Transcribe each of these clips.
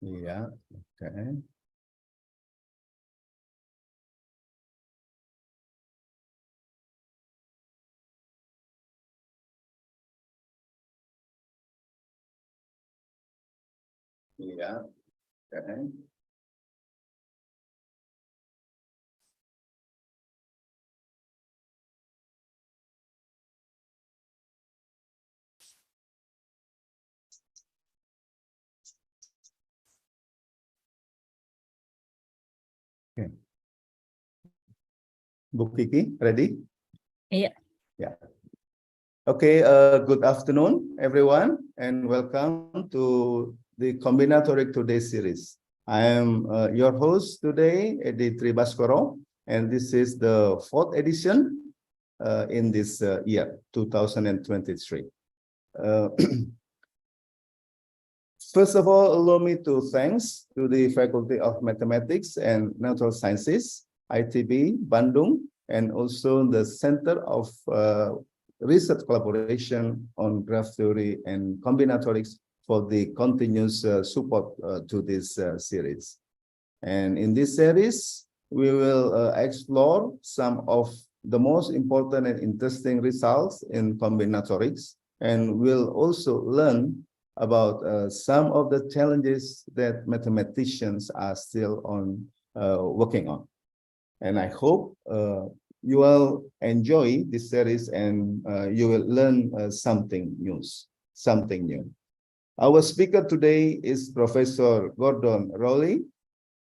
Yeah, okay. Yeah, okay. Okay. Bu Kiki, ready? Yeah. Yeah. Okay, good afternoon, everyone, and welcome to the Combinatoric Today series. I am your host today, Edi Tribaskoro, and this is the fourth edition in this year, 2023. First of all, allow me to thanks to the Faculty of Mathematics and Natural Sciences, ITB, Bandung, and also the Center of Research Collaboration on Graph Theory and Combinatorics for the continuous support to this series. And in this series, we will explore some of the most important and interesting results in combinatorics, and we'll also learn about some of the challenges that mathematicians are still working on. And I hope you will enjoy this series and you will learn something new. Our speaker today is Professor Gordon Royle.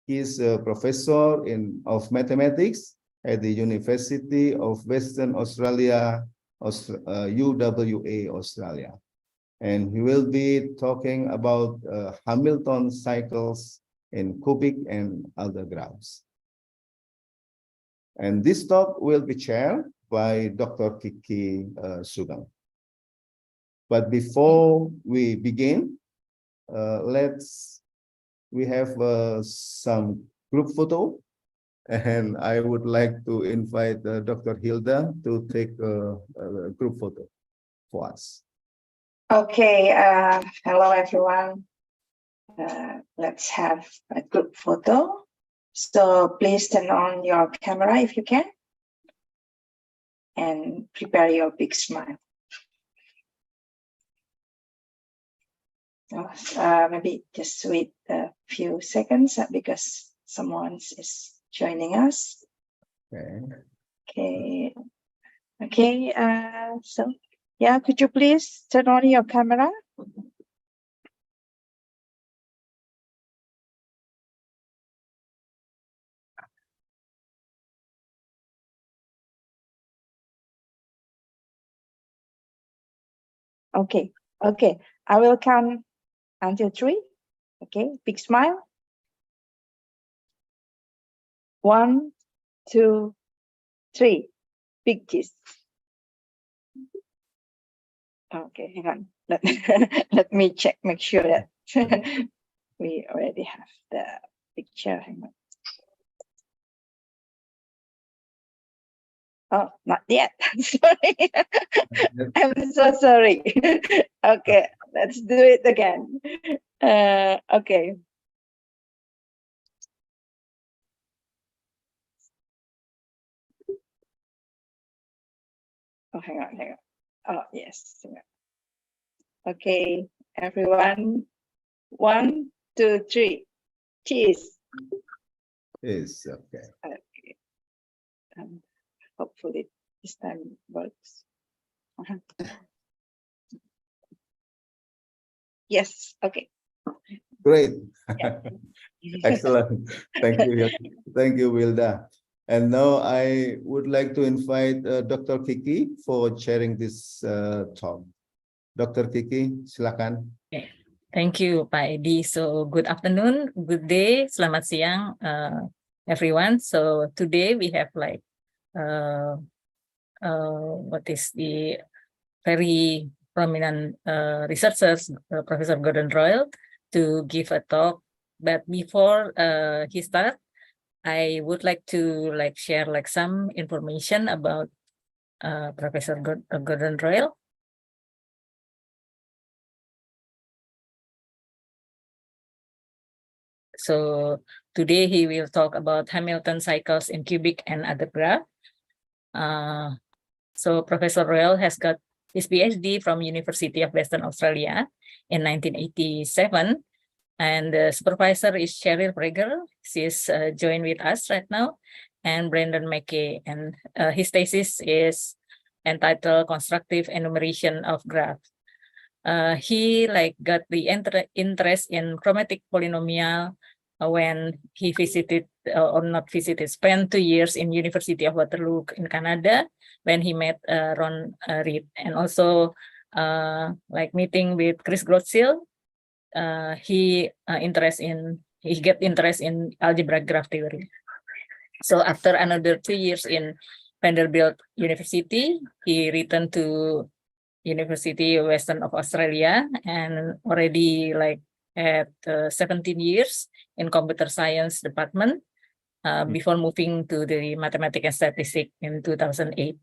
He is a professor of mathematics at the University of Western Australia, UWA, Australia. And he will be talking about Hamilton cycles in cubic and other graphs. And this talk will be chaired by Dr. Kiki Sugeng. But before we begin, we have some group photo, and I would like to invite Dr. Hilda to take a group photo for us. Okay, hello everyone. Let's have a group photo. So please turn on your camera if you can, and prepare your big smile. Maybe just wait a few seconds because someone is joining us. Okay. So yeah, could you please turn on your camera? Okay. I will count until 3. Okay, big smile. 1, 2, 3. Big kiss. Okay, hang on. Let me check, make sure that we already have the picture. Hang on. Oh, not yet. Sorry. I'm so sorry. Okay, let's do it again. Okay. Oh, hang on. Oh, yes. Okay, everyone. 1, 2, 3. Cheers. Yes, okay. Okay. Hopefully this time works. Yes, okay. Great. Yeah. Excellent. Thank you, Wilda. And now I would like to invite Dr. Kiki for sharing this talk. Dr. Kiki, silakan. Okay. Thank you, Pak Edi. So good afternoon, good day, selamat siang, everyone. So today we have what is the very prominent researchers, Professor Gordon Royle, to give a talk. But before he starts, I would like to share some information about Professor Gordon Royle. So today he will talk about Hamilton cycles in cubic and other graph. So Professor Royle has got his PhD from University of Western Australia in 1987. And the supervisor is Cheryl Breger. She's joined with us right now. And Brendan McKay. And his thesis is entitled Constructive Enumeration of Graph. He got the interest in chromatic polynomial when he visited, or not visited, spent 2 years in University of Waterloo in Canada when he met Ron Reed, and also meeting with Chris Grotzil. He get interest in algebraic graph theory. So after another 2 years in Vanderbilt University, he returned to University of Western of Australia and already at 17 years in computer science department before moving to the Matematika and Statistics in 2008.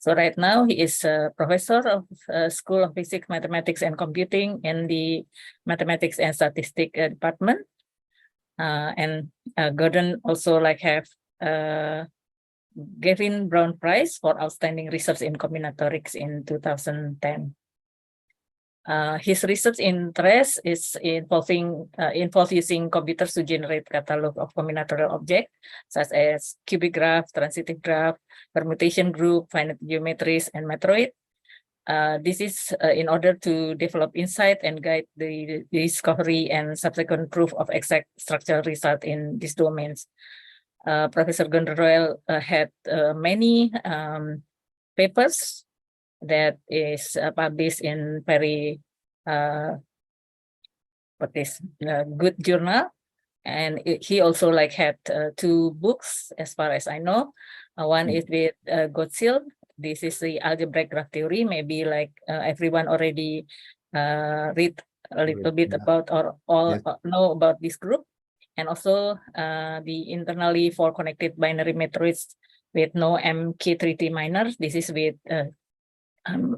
So right now he is a professor of School of Physics, Mathematics, and Computing in the Mathematics and Statistics department. And Gordon also have Gavin Brown Prize for Outstanding Research in Combinatorics in 2010. His research interest is involve using computers to generate catalog of combinatorial objects such as cubic graph, transitive graph, permutation group, finite geometries, and matroid. This is in order to develop insight and guide the discovery and subsequent proof of exact structural result in these domains. Professor Gordon Royle had many papers that is published in very good journal, and he also had 2 books as far as I know. One is with Grotzil. This is the algebraic graph theory. Maybe everyone already read a little bit about or know about this group, and also the internally for connected binary matrix with no MK3T minor. This is with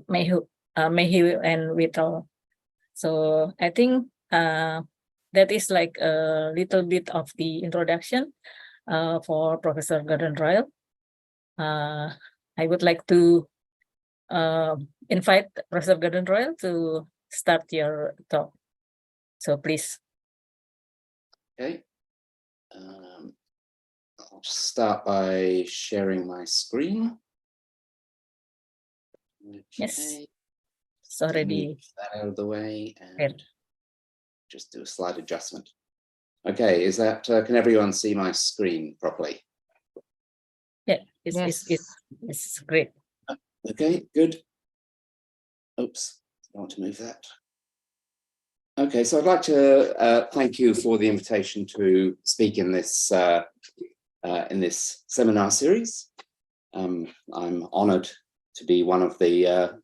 Mayhew and Whittle. So I think that is a little bit of the introduction for Professor Gordon Royle. I would like to invite Professor Gordon Royle to start your talk. So please. Okay. I'll start by sharing my screen. Okay. Yes, it's already move that out of the way and here. Just do a slight adjustment. Okay, is that can everyone see my screen properly? Yeah, it's great. Okay, good. Oops, I want to move that. Okay, so I'd like to thank you for the invitation to speak in this seminar series. I'm honoured to be one of the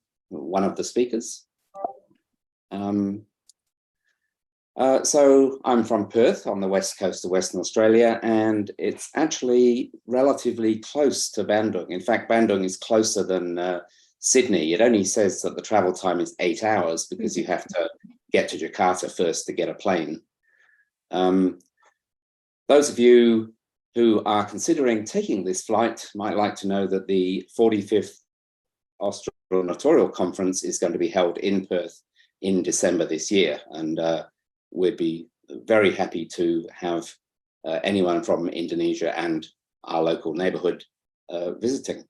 speakers. So I'm from Perth on the west coast of Western Australia, and it's actually relatively close to Bandung. In fact, Bandung is closer than Sydney. It only says that the travel time is 8 hours because you have to get to Jakarta first to get a plane. Those of you who are considering taking this flight might like to know that the 45th Combinatorial Conference is going to be held in Perth in December this year, and we'd be very happy to have anyone from Indonesia and our local neighbourhood visiting.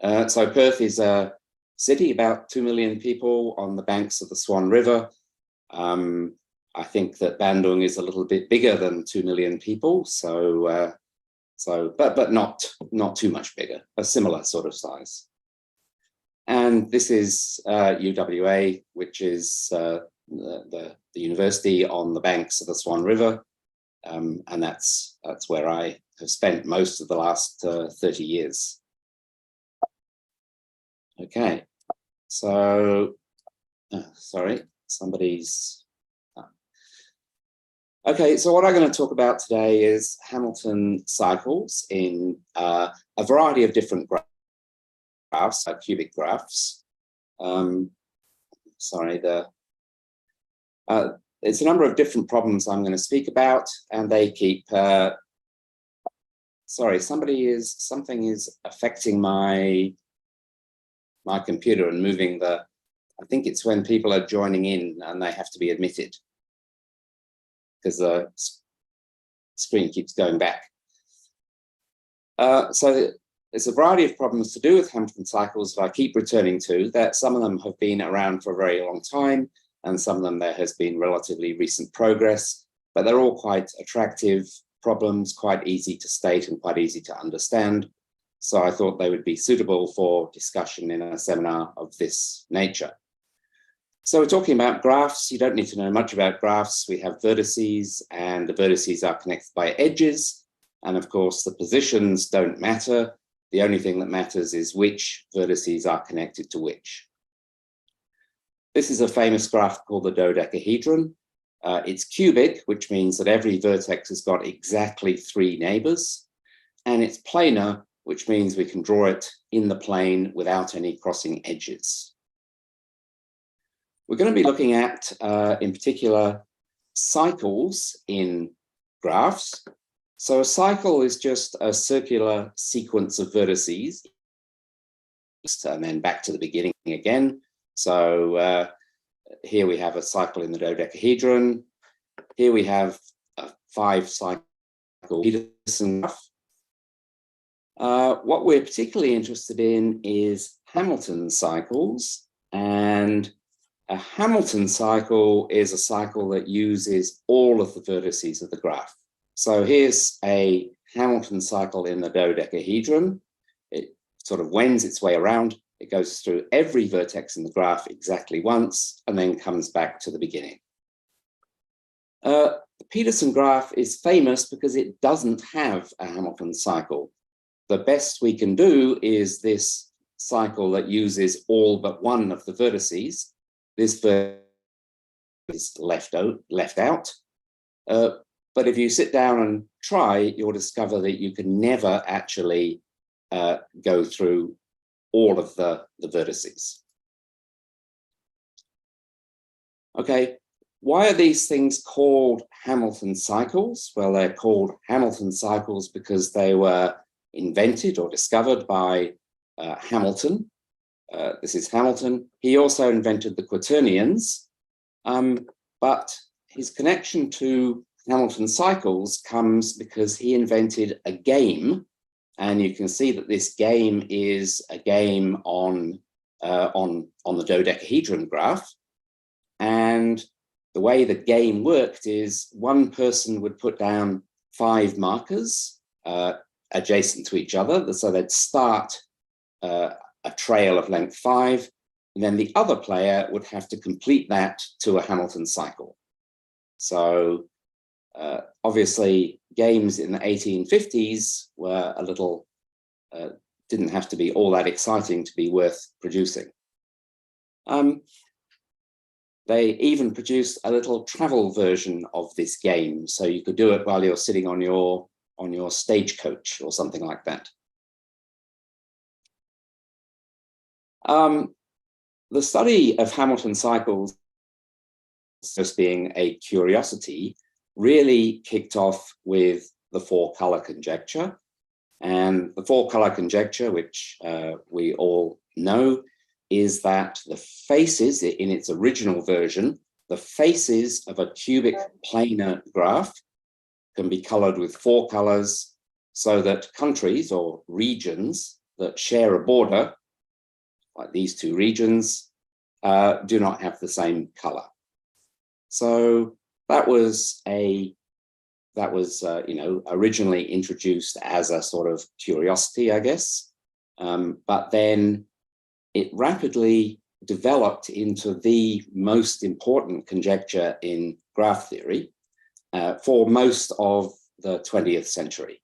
So Perth is a city, about 2 million people on the banks of the Swan River. I think that Bandung is a little bit bigger than 2 million people, but not too much bigger, a similar sort of size. And this is UWA, which is the university on the banks of the Swan River, and that's where I have spent most of the last 30 years. Okay, so sorry, somebody's. Okay, so what I'm going to talk about today is Hamilton cycles in a variety of different graphs, cubic graphs. Sorry, it's a number of different problems I'm going to speak about, and they keep, sorry, something is affecting my computer and moving I think it's when people are joining in and they have to be admitted, because the screen keeps going back. So there's a variety of problems to do with Hamilton cycles that I keep returning to, that some of them have been around for a very long time, and some of them there has been relatively recent progress, but they're all quite attractive problems, quite easy to state and quite easy to understand. So I thought they would be suitable for discussion in a seminar of this nature. So we're talking about graphs. You don't need to know much about graphs. We have vertices, and the vertices are connected by edges. And of course, the positions don't matter. The only thing that matters is which vertices are connected to which. This is a famous graph called the dodecahedron. It's cubic, which means that every vertex has got exactly 3 neighbors, and it's planar, which means we can draw it in the plane without any crossing edges. We're going to be looking at, in particular, cycles in graphs. So a cycle is just a circular sequence of vertices, and then back to the beginning again. So here we have a cycle in the dodecahedron. Here we have a 5-cycle Peterson graph. What we're particularly interested in is Hamilton cycles, and a Hamilton cycle is a cycle that uses all of the vertices of the graph. So here's a Hamilton cycle in the dodecahedron. It sort of wends its way around. It goes through every vertex in the graph exactly once, and then comes back to the beginning. The Peterson graph is famous because it doesn't have a Hamilton cycle. The best we can do is this cycle that uses all but one of the vertices. This vertex is left out. But if you sit down and try, you'll discover that you can never actually go through all of the vertices. Okay, why are these things called Hamilton cycles? Well, they're called Hamilton cycles because they were invented or discovered by Hamilton. This is Hamilton. He also invented the quaternions, but his connection to Hamilton cycles comes because he invented a game, and you can see that this game is a game on the dodecahedron graph. And the way the game worked is one person would put down 5 markers adjacent to each other, so they'd start a trail of length 5, and then the other player would have to complete that to a Hamilton cycle. So obviously, games in the 1850s were a little, didn't have to be all that exciting to be worth producing. They even produced a little travel version of this game, so you could do it while you're sitting on your stagecoach or something like that. The study of Hamilton cycles, just being a curiosity, really kicked off with the 4-color conjecture. And the 4-color conjecture, which we all know, is that the faces, in its original version, the faces of a cubic planar graph can be colored with 4 colors, so that countries or regions that share a border, like these 2 regions, do not have the same color. So that was originally introduced as a sort of curiosity, I guess, but then it rapidly developed into the most important conjecture in graph theory for most of the 20th century.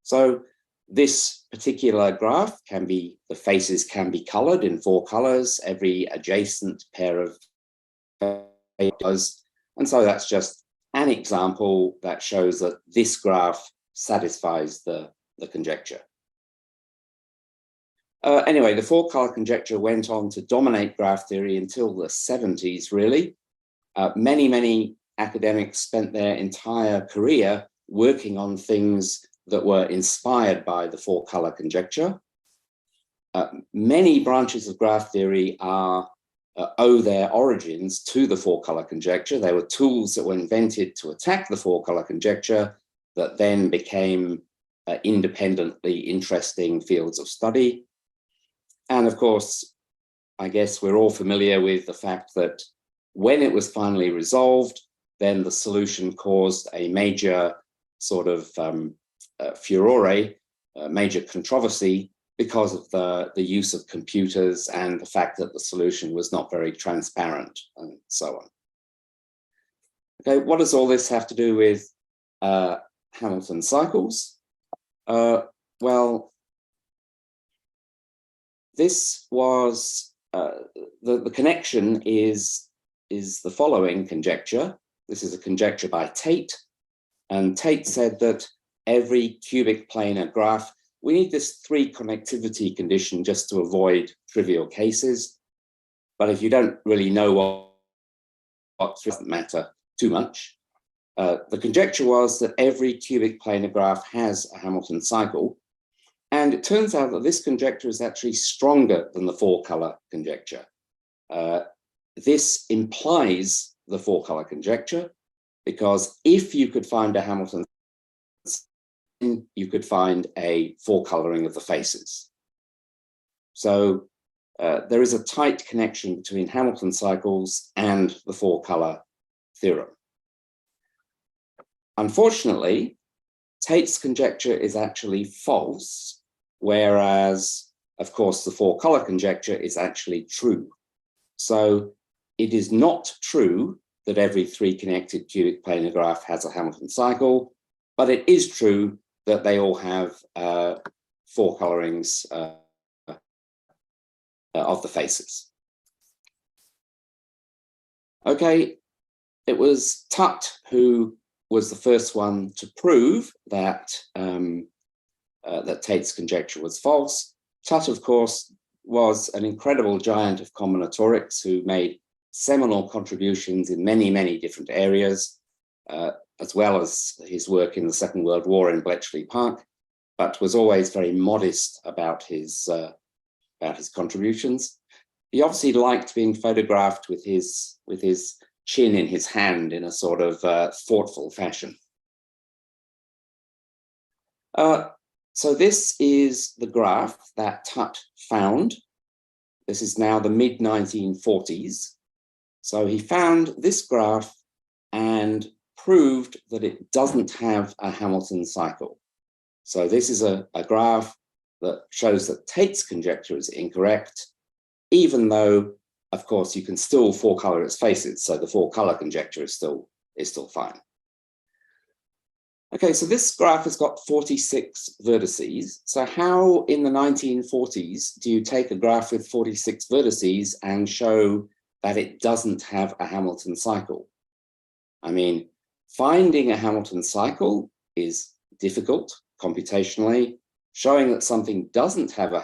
So this particular graph the faces can be colored in 4 colors, every adjacent pair of colors. And so that's just an example that shows that this graph satisfies the conjecture. Anyway, the 4-color conjecture went on to dominate graph theory until the 70s, really. Many academics spent their entire career working on things that were inspired by the four-color conjecture. Many branches of graph theory owe their origins to the four-color conjecture. They were tools that were invented to attack the four-color conjecture that then became independently interesting fields of study. And of course, I guess we're all familiar with the fact that when it was finally resolved, then the solution caused a major sort of furore, major controversy, because of the use of computers and the fact that the solution was not very transparent and so on. Okay, what does all this have to do with Hamilton cycles? Well, this was, the connection is the following conjecture. This is a conjecture by Tate, and Tate said that every cubic planar graph, we need this 3 connectivity condition just to avoid trivial cases. But if you don't really know what doesn't matter too much. The conjecture was that every cubic planar graph has a Hamilton cycle. And it turns out that this conjecture is actually stronger than the four-color conjecture. This implies the four-color conjecture, because if you could find a Hamilton, you could find a four-coloring of the faces. So there is a tight connection between Hamilton cycles and the four-color theorem. Unfortunately, Tate's conjecture is actually false, whereas, of course, the four-color conjecture is actually true. So it is not true that every 3 connected cubic planar graph has a Hamilton cycle, but it is true that they all have 4 colorings of the faces. Okay, it was Tut who was the first one to prove that that Tate's conjecture was false. Tut, of course, was an incredible giant of combinatorics who made seminal contributions in many different areas, as well as his work in the Second World War in Bletchley Park, but was always very modest about his contributions. He obviously liked being photographed with his chin in his hand in a sort of thoughtful fashion. So this is the graph that Tut found. This is now the mid-1940s. So he found this graph and proved that it doesn't have a Hamilton cycle. So this is a graph that shows that Tate's conjecture is incorrect, even though, of course, you can still four-color its faces. So the four-color conjecture is still fine. Okay, so this graph has got 46 vertices. So how in the 1940s do you take a graph with 46 vertices and show that it doesn't have a Hamilton cycle? I mean, finding a Hamilton cycle is difficult computationally. Showing that something doesn't have a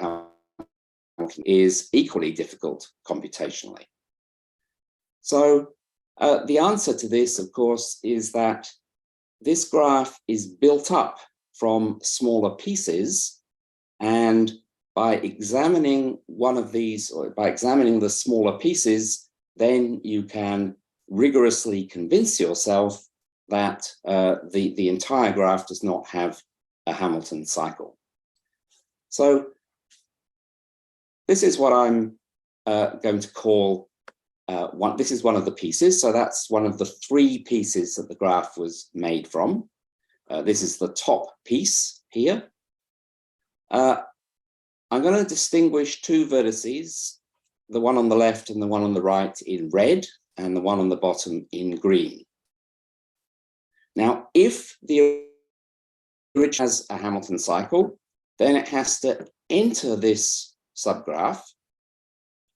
Hamilton is equally difficult computationally. So the answer to this, of course, is that this graph is built up from smaller pieces, and by examining one of these, or by examining the smaller pieces, then you can rigorously convince yourself that the entire graph does not have a Hamilton cycle. So this is what I'm going to call this is one of the pieces. So that's one of the 3 pieces that the graph was made from. This is the top piece here. I'm going to distinguish 2 vertices, the one on the left and the one on the right in red, and the one on the bottom in green. Now, if the original has a Hamilton cycle, then it has to enter this subgraph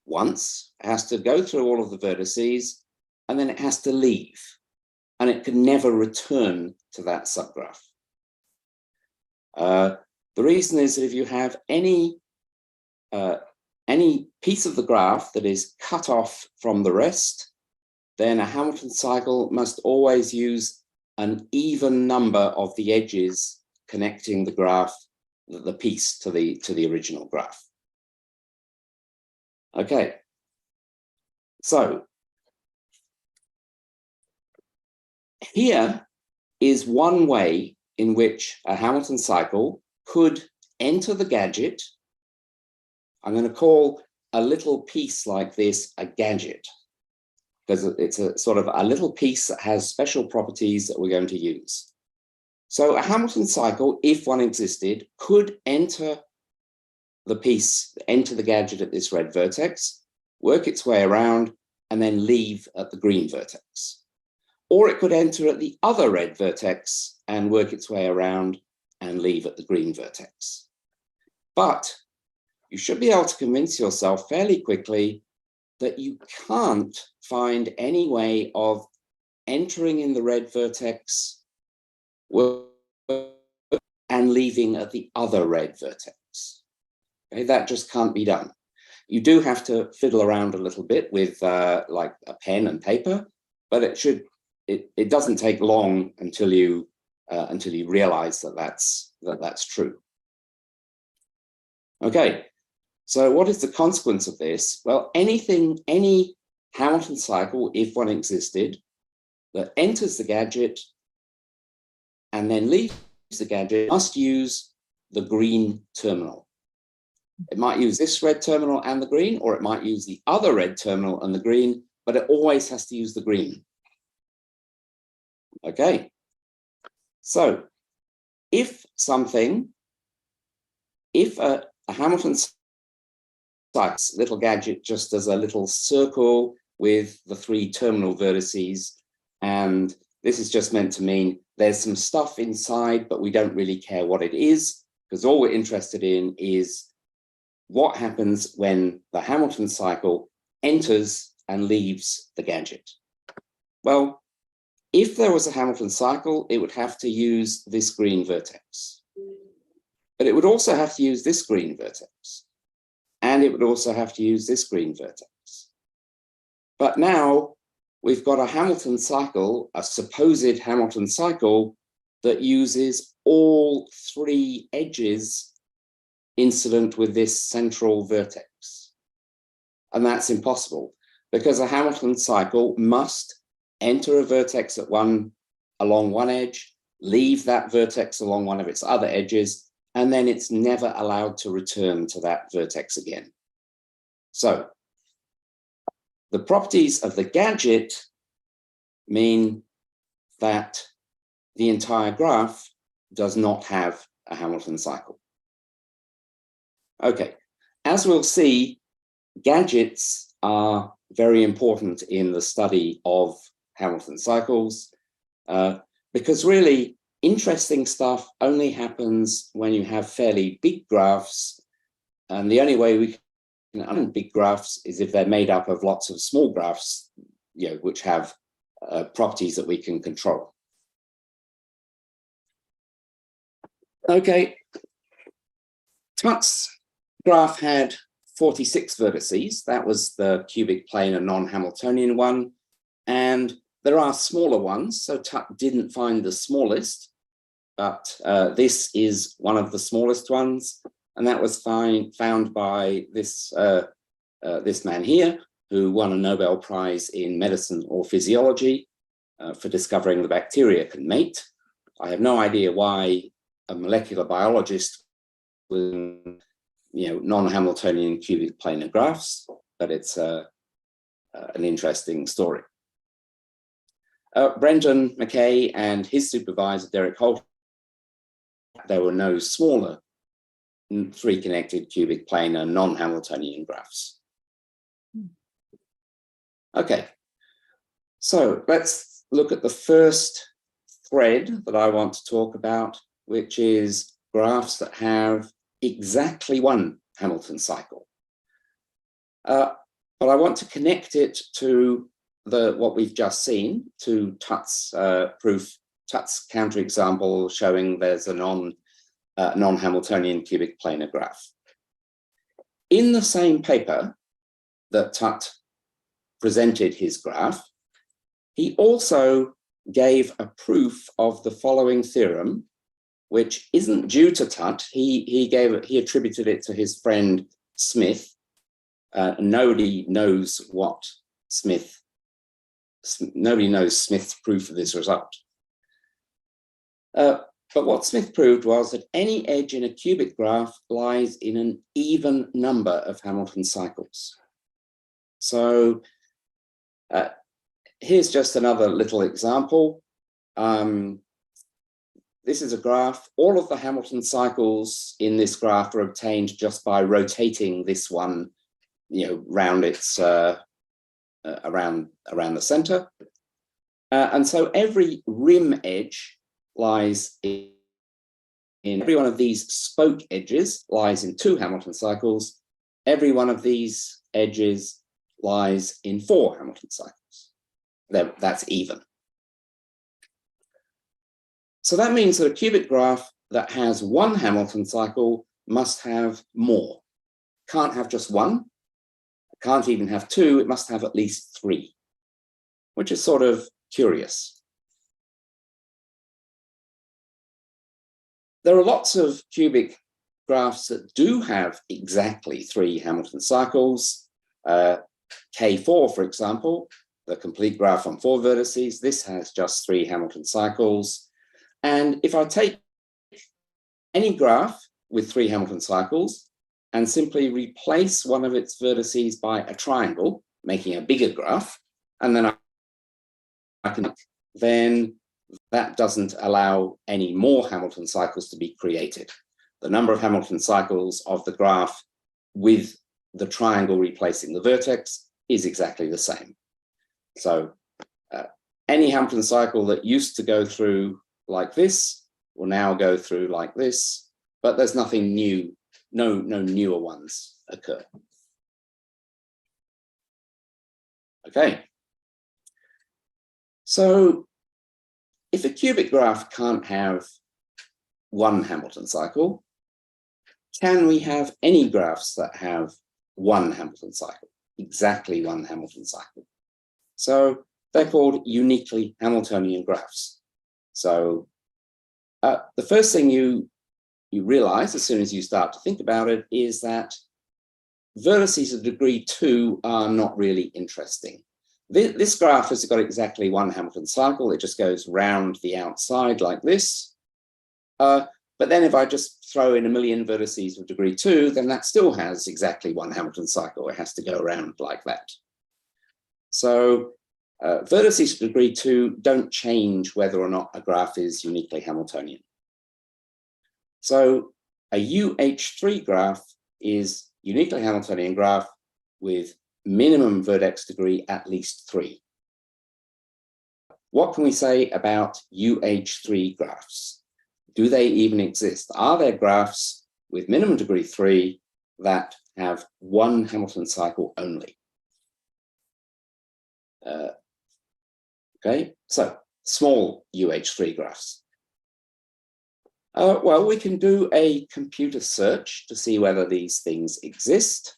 once, it has to go through all of the vertices, and then it has to leave, and it can never return to that subgraph. The reason is that if you have any piece of the graph that is cut off from the rest, then a Hamilton cycle must always use an even number of the edges connecting the graph, the piece to the original graph. Okay, so here is one way in which a Hamilton cycle could enter the gadget. I'm going to call a little piece like this a gadget, because it's a sort of a little piece that has special properties that we're going to use. So a Hamilton cycle, if one existed, could enter the piece, enter the gadget at this red vertex, work its way around, and then leave at the green vertex. Or it could enter at the other red vertex and work its way around and leave at the green vertex. But you should be able to convince yourself fairly quickly that you can't find any way of entering in the red vertex and leaving at the other red vertex. Okay, that just can't be done. You do have to fiddle around a little bit with like a pen and paper, but it doesn't take long until you realize that that's true. Okay, so what is the consequence of this? Well, any Hamilton cycle, if one existed, that enters the gadget and then leaves the gadget must use the green terminal. It might use this red terminal and the green, or it might use the other red terminal and the green, but it always has to use the green. Okay, so if a Hamilton cycle, little gadget just as a little circle with the 3 terminal vertices, and this is just meant to mean there's some stuff inside, but we don't really care what it is, because all we're interested in is what happens when the Hamilton cycle enters and leaves the gadget. Well, if there was a Hamilton cycle, it would have to use this green vertex. But it would also have to use this green vertex. And it would also have to use this green vertex. But now we've got a Hamilton cycle, a supposed Hamilton cycle, that uses all 3 edges incident with this central vertex. And that's impossible, because a Hamilton cycle must enter a vertex along one edge, leave that vertex along one of its other edges, and then it's never allowed to return to that vertex again. So the properties of the gadget mean that the entire graph does not have a Hamilton cycle. Okay, as we'll see, gadgets are very important in the study of Hamilton cycles, because really interesting stuff only happens when you have fairly big graphs, and the only way we can understand big graphs is if they're made up of lots of small graphs, which have properties that we can control. Okay, Tut's graph had 46 vertices. That was the cubic planar non-Hamiltonian one, and there are smaller ones, so Tut didn't find the smallest, but this is one of the smallest ones, and that was found by this man here, who won a Nobel Prize in medicine or physiology for discovering the bacteria can mate. I have no idea why a molecular biologist with non-Hamiltonian cubic planar graphs, but it's an interesting story. Brendan McKay and his supervisor, Derek Holt, there were no smaller 3-connected cubic planar non-Hamiltonian graphs. Okay, so let's look at the first thread that I want to talk about, which is graphs that have exactly one Hamilton cycle. But I want to connect it to what we've just seen, to Tut's proof, Tut's counterexample showing there's a non-Hamiltonian cubic planar graph. In the same paper that Tut presented his graph, He also gave a proof of the following theorem, which isn't due to Tut. He attributed it to his friend Smith. Nobody knows Smith's proof of this result. But what Smith proved was that any edge in a cubic graph lies in an even number of Hamilton cycles. So here's just another little example. This is a graph. All of the Hamilton cycles in this graph are obtained just by rotating this one, round its around the center. And so every rim edge lies in every one of these spoke edges lies in 2 Hamilton cycles. Every one of these edges lies in 4 Hamilton cycles. That's even. So that means that a cubic graph that has 1 Hamilton cycle must have more. Can't have just 1, can't even have 2, it must have at least 3, which is sort of curious. There are lots of cubic graphs that do have exactly 3 Hamilton cycles. K4, for example, the complete graph on 4 vertices, this has just 3 Hamilton cycles. And if I take any graph with 3 Hamilton cycles and simply replace one of its vertices by a triangle, making a bigger graph, and then then that doesn't allow any more Hamilton cycles to be created. The number of Hamilton cycles of the graph with the triangle replacing the vertex is exactly the same. So any Hamilton cycle that used to go through like this will now go through like this, but there's nothing new, no newer ones occur. Okay. So if a cubic graph can't have 1 Hamilton cycle, can we have any graphs that have 1 Hamilton cycle, exactly 1 Hamilton cycle? So they're called uniquely Hamiltonian graphs. So the first thing you realize as soon as you start to think about it is that vertices of degree 2 are not really interesting. This graph has got exactly 1 Hamilton cycle. It just goes round the outside like this. But then if I just throw in a million vertices of degree 2, then that still has exactly 1 Hamilton cycle. It has to go around like that. So vertices of degree 2 don't change whether or not a graph is uniquely Hamiltonian. So a UH3 graph is uniquely Hamiltonian graph with minimum vertex degree at least 3. What can we say about UH3 graphs? Do they even exist? Are there graphs with minimum degree 3 that have 1 Hamilton cycle only? Okay, so small UH3 graphs. Well, we can do a computer search to see whether these things exist.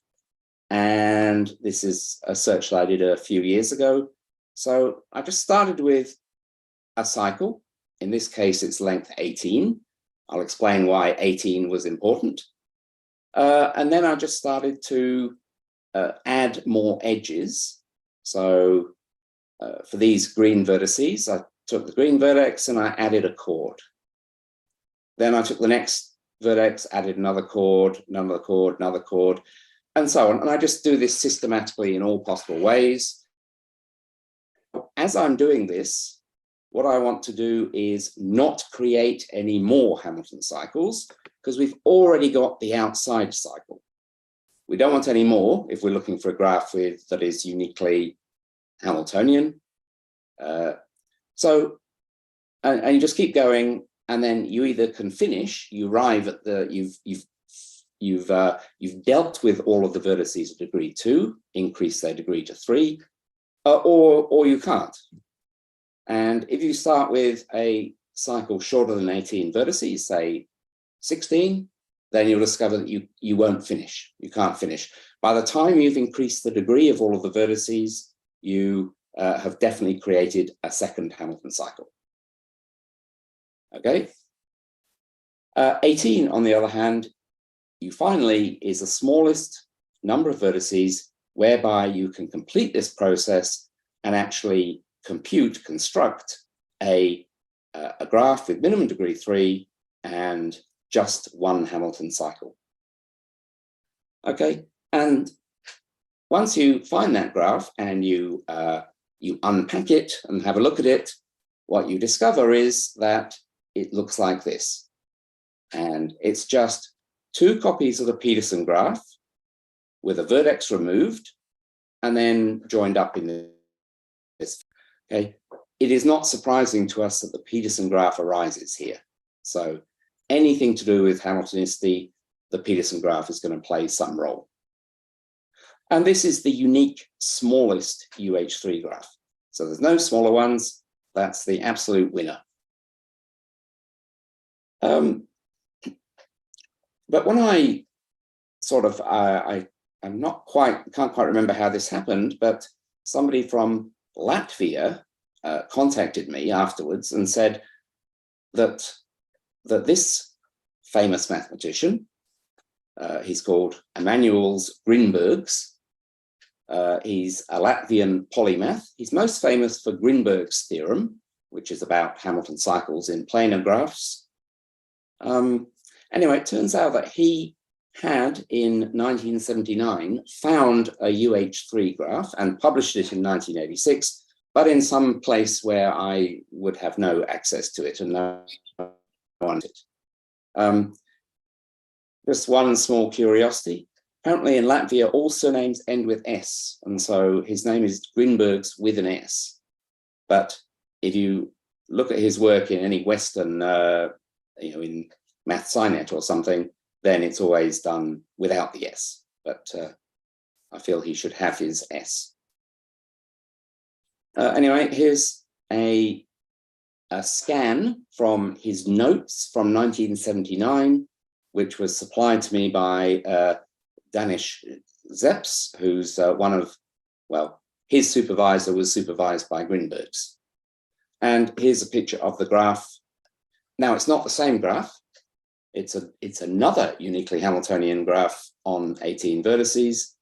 And this is a search that I did a few years ago. So I just started with a cycle. In this case, it's length 18. I'll explain why 18 was important. And then I just started to add more edges. So for these green vertices, I took the green vertex and I added a chord. Then I took the next vertex, added another chord, another chord, another chord, and so on. And I just do this systematically in all possible ways. As I'm doing this, what I want to do is not create any more Hamilton cycles because we've already got the outside cycle. We don't want any more if we're looking for a graph that is uniquely Hamiltonian. And you just keep going, and then you either can finish, you arrive at the, you've dealt with all of the vertices of degree 2, increase their degree to 3, or you can't. And if you start with a cycle shorter than 18 vertices, say 16, then you'll discover that you won't finish. You can't finish. By the time you've increased the degree of all of the vertices, you have definitely created a second Hamilton cycle. Okay. 18, on the other hand, U finally is the smallest number of vertices whereby you can complete this process and actually construct a graph with minimum degree 3 and just one Hamilton cycle. Okay, and once you find that graph and you unpack it and have a look at it, what you discover is that it looks like this. And it's just 2 copies of the Peterson graph with a vertex removed and then joined up in this. Okay, it is not surprising to us that the Peterson graph arises here. So anything to do with Hamiltonicity, the Peterson graph is going to play some role. And this is the unique smallest UH3 graph. So there's no smaller ones. That's the absolute winner. But when I sort of, I'm not quite, can't quite remember how this happened, but somebody from Latvia contacted me afterwards and said that this famous mathematician, he's called Emanuels Grinbergs. He's a Latvian polymath. He's most famous for Grinberg's theorem, which is about Hamilton cycles in planar graphs. Anyway, it turns out that he had in 1979 found a UH3 graph and published it in 1986, but in some place where I would have no access to it and no one did. Just one small curiosity. Apparently in Latvia, all surnames end with S, and so his name is Grinbergs with an S. But if you look at his work in any Western, in MathSciNet or something, then it's always done without the S. But I feel he should have his S. Anyway, here's a scan from his notes from 1979, which was supplied to me by Danish Zeps, who's one of, well, his supervisor was supervised by Grinbergs. And here's a picture of the graph. Now, it's not the same graph. It's another uniquely Hamiltonian graph on 18 vertices.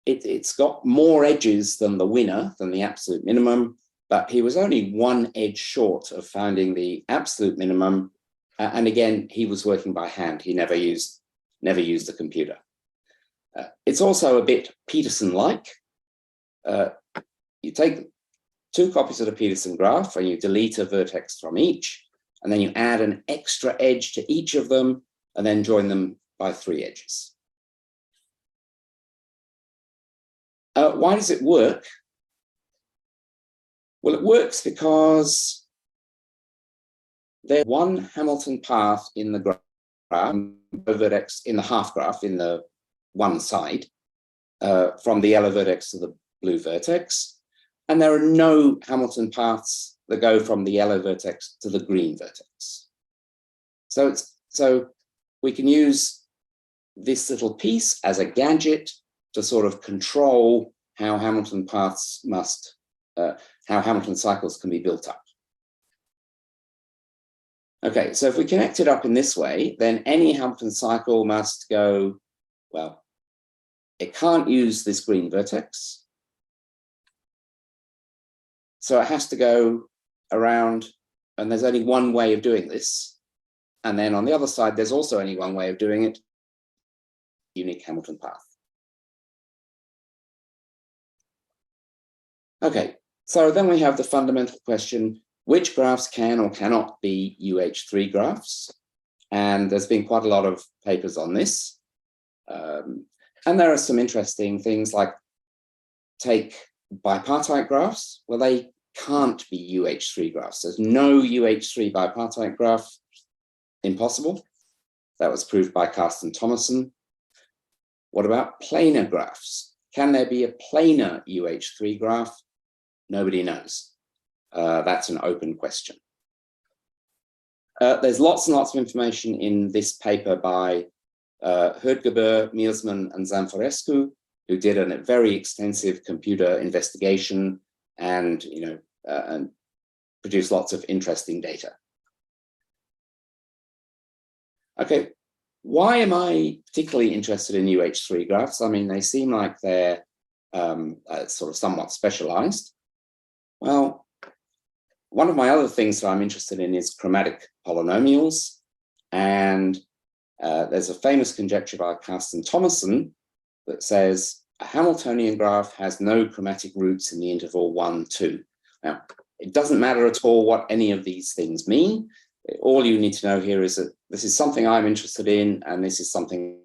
It's got more edges than the winner, than the absolute minimum, but he was only one edge short of finding the absolute minimum. And again, he was working by hand. He never used the computer. It's also a bit Peterson-like. You take 2 copies of the Peterson graph and you delete a vertex from each, and then you add an extra edge to each of them and then join them by 3 edges. Why does it work? Well, it works because there's one Hamilton path in the graph, vertex in the half graph in the one side, from the yellow vertex to the blue vertex, and there are no Hamilton paths that go from the yellow vertex to the green vertex. So we can use this little piece as a gadget to sort of control how Hamilton paths how Hamilton cycles can be built up. Okay, so if we connect it up in this way, then any Hamilton cycle must go, well, it can't use this green vertex. So it has to go around, and there's only one way of doing this. And then on the other side, there's also only one way of doing it, unique Hamilton path. Okay, so then we have the fundamental question, which graphs can or cannot be UH3 graphs? And there's been quite a lot of papers on this. And there are some interesting things like take bipartite graphs. Well, they can't be UH3 graphs. There's no UH3 bipartite graph. Impossible. That was proved by Carsten Thomason. What about planar graphs? Can there be a planar UH3 graph? Nobody knows. That's an open question. There's lots and lots of information in this paper by Herdgeber, Mielsman, and Zamfarescu who did a very extensive computer investigation and, and produced lots of interesting data. Okay, why am I particularly interested in UH3 graphs? I mean, they seem like they're sort of somewhat specialized. Well, one of my other things that I'm interested in is chromatic polynomials. And there's a famous conjecture by Carsten Thomason that says a Hamiltonian graph has no chromatic roots in the interval 1, 2. Now, it doesn't matter at all what any of these things mean. All you need to know here is that this is something I'm interested in, and this is something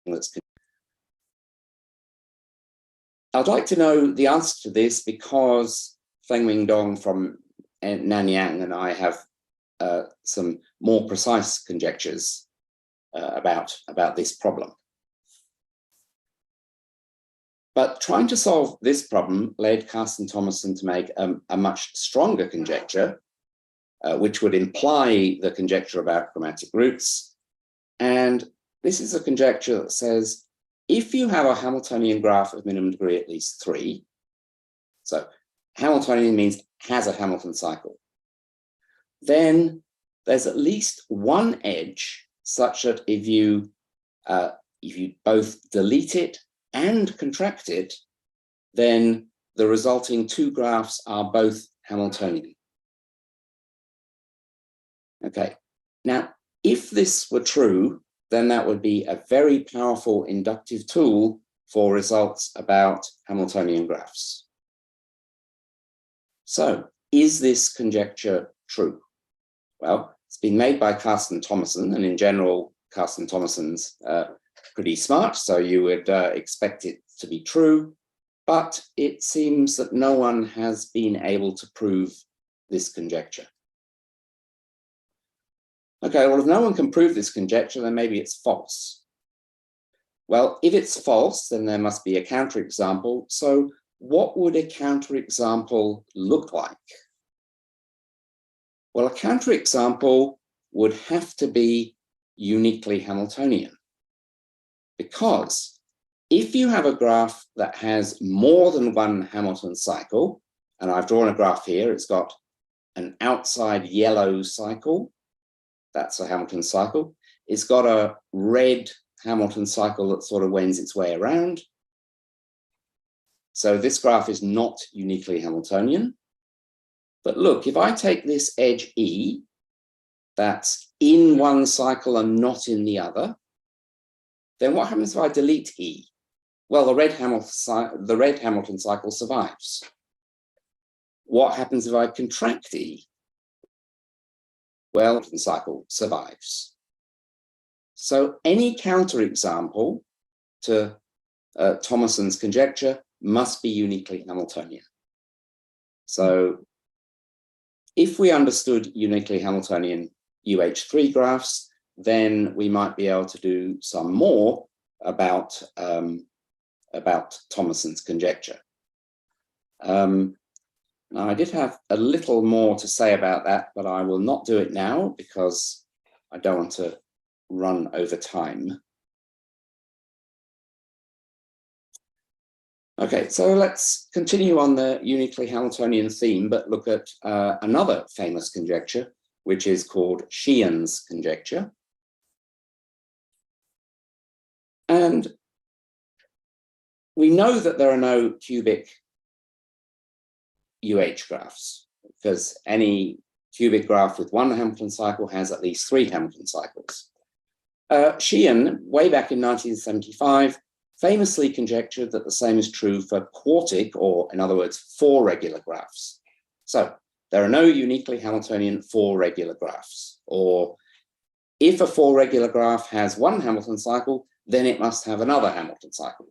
that's... I'd like to know the answer to this because Fengming Dong from Nanyang and I have some more precise conjectures about this problem. But trying to solve this problem led Carsten Thomason to make a much stronger conjecture, which would imply the conjecture about chromatic roots. And this is a conjecture that says, if you have a Hamiltonian graph of minimum degree at least 3, so Hamiltonian means has a Hamilton cycle, then there's at least one edge such that if you both delete it and contract it, then the resulting 2 graphs are both Hamiltonian. Okay, now if this were true, then that would be a very powerful inductive tool for results about Hamiltonian graphs. So, is this conjecture true? Well, it's been made by Carsten Thomason, and in general, Carsten Thomason's pretty smart, so you would expect it to be true, but it seems that no one has been able to prove this conjecture. Okay, well, if no one can prove this conjecture, then maybe it's false. Well, if it's false, then there must be a counterexample. So what would a counterexample look like? Well, a counterexample would have to be uniquely Hamiltonian. Because if you have a graph that has more than one Hamilton cycle, and I've drawn a graph here, it's got an outside yellow cycle, that's a Hamilton cycle. It's got a red Hamilton cycle that sort of wends its way around. So this graph is not uniquely Hamiltonian. But look, if I take this edge E, that's in one cycle and not in the other, then what happens if I delete E? Well, the red Hamilton cycle survives. What happens if I contract E? Well, the cycle survives. So any counterexample to Thomason's conjecture must be uniquely Hamiltonian. So if we understood uniquely Hamiltonian UH3 graphs, then we might be able to do some more about Thomason's conjecture. Now, I did have a little more to say about that, but I will not do it now because I don't want to run over time. Okay, so let's continue on the uniquely Hamiltonian theme, but look at another famous conjecture, which is called Sheehan's conjecture. And we know that there are no cubic UH graphs, because any cubic graph with one Hamilton cycle has at least 3 Hamilton cycles. Sheehan, way back in 1975, famously conjectured that the same is true for quartic, or in other words, 4 regular graphs. So there are no uniquely Hamiltonian 4 regular graphs, or if a 4 regular graph has 1 Hamilton cycle, then it must have another Hamilton cycle.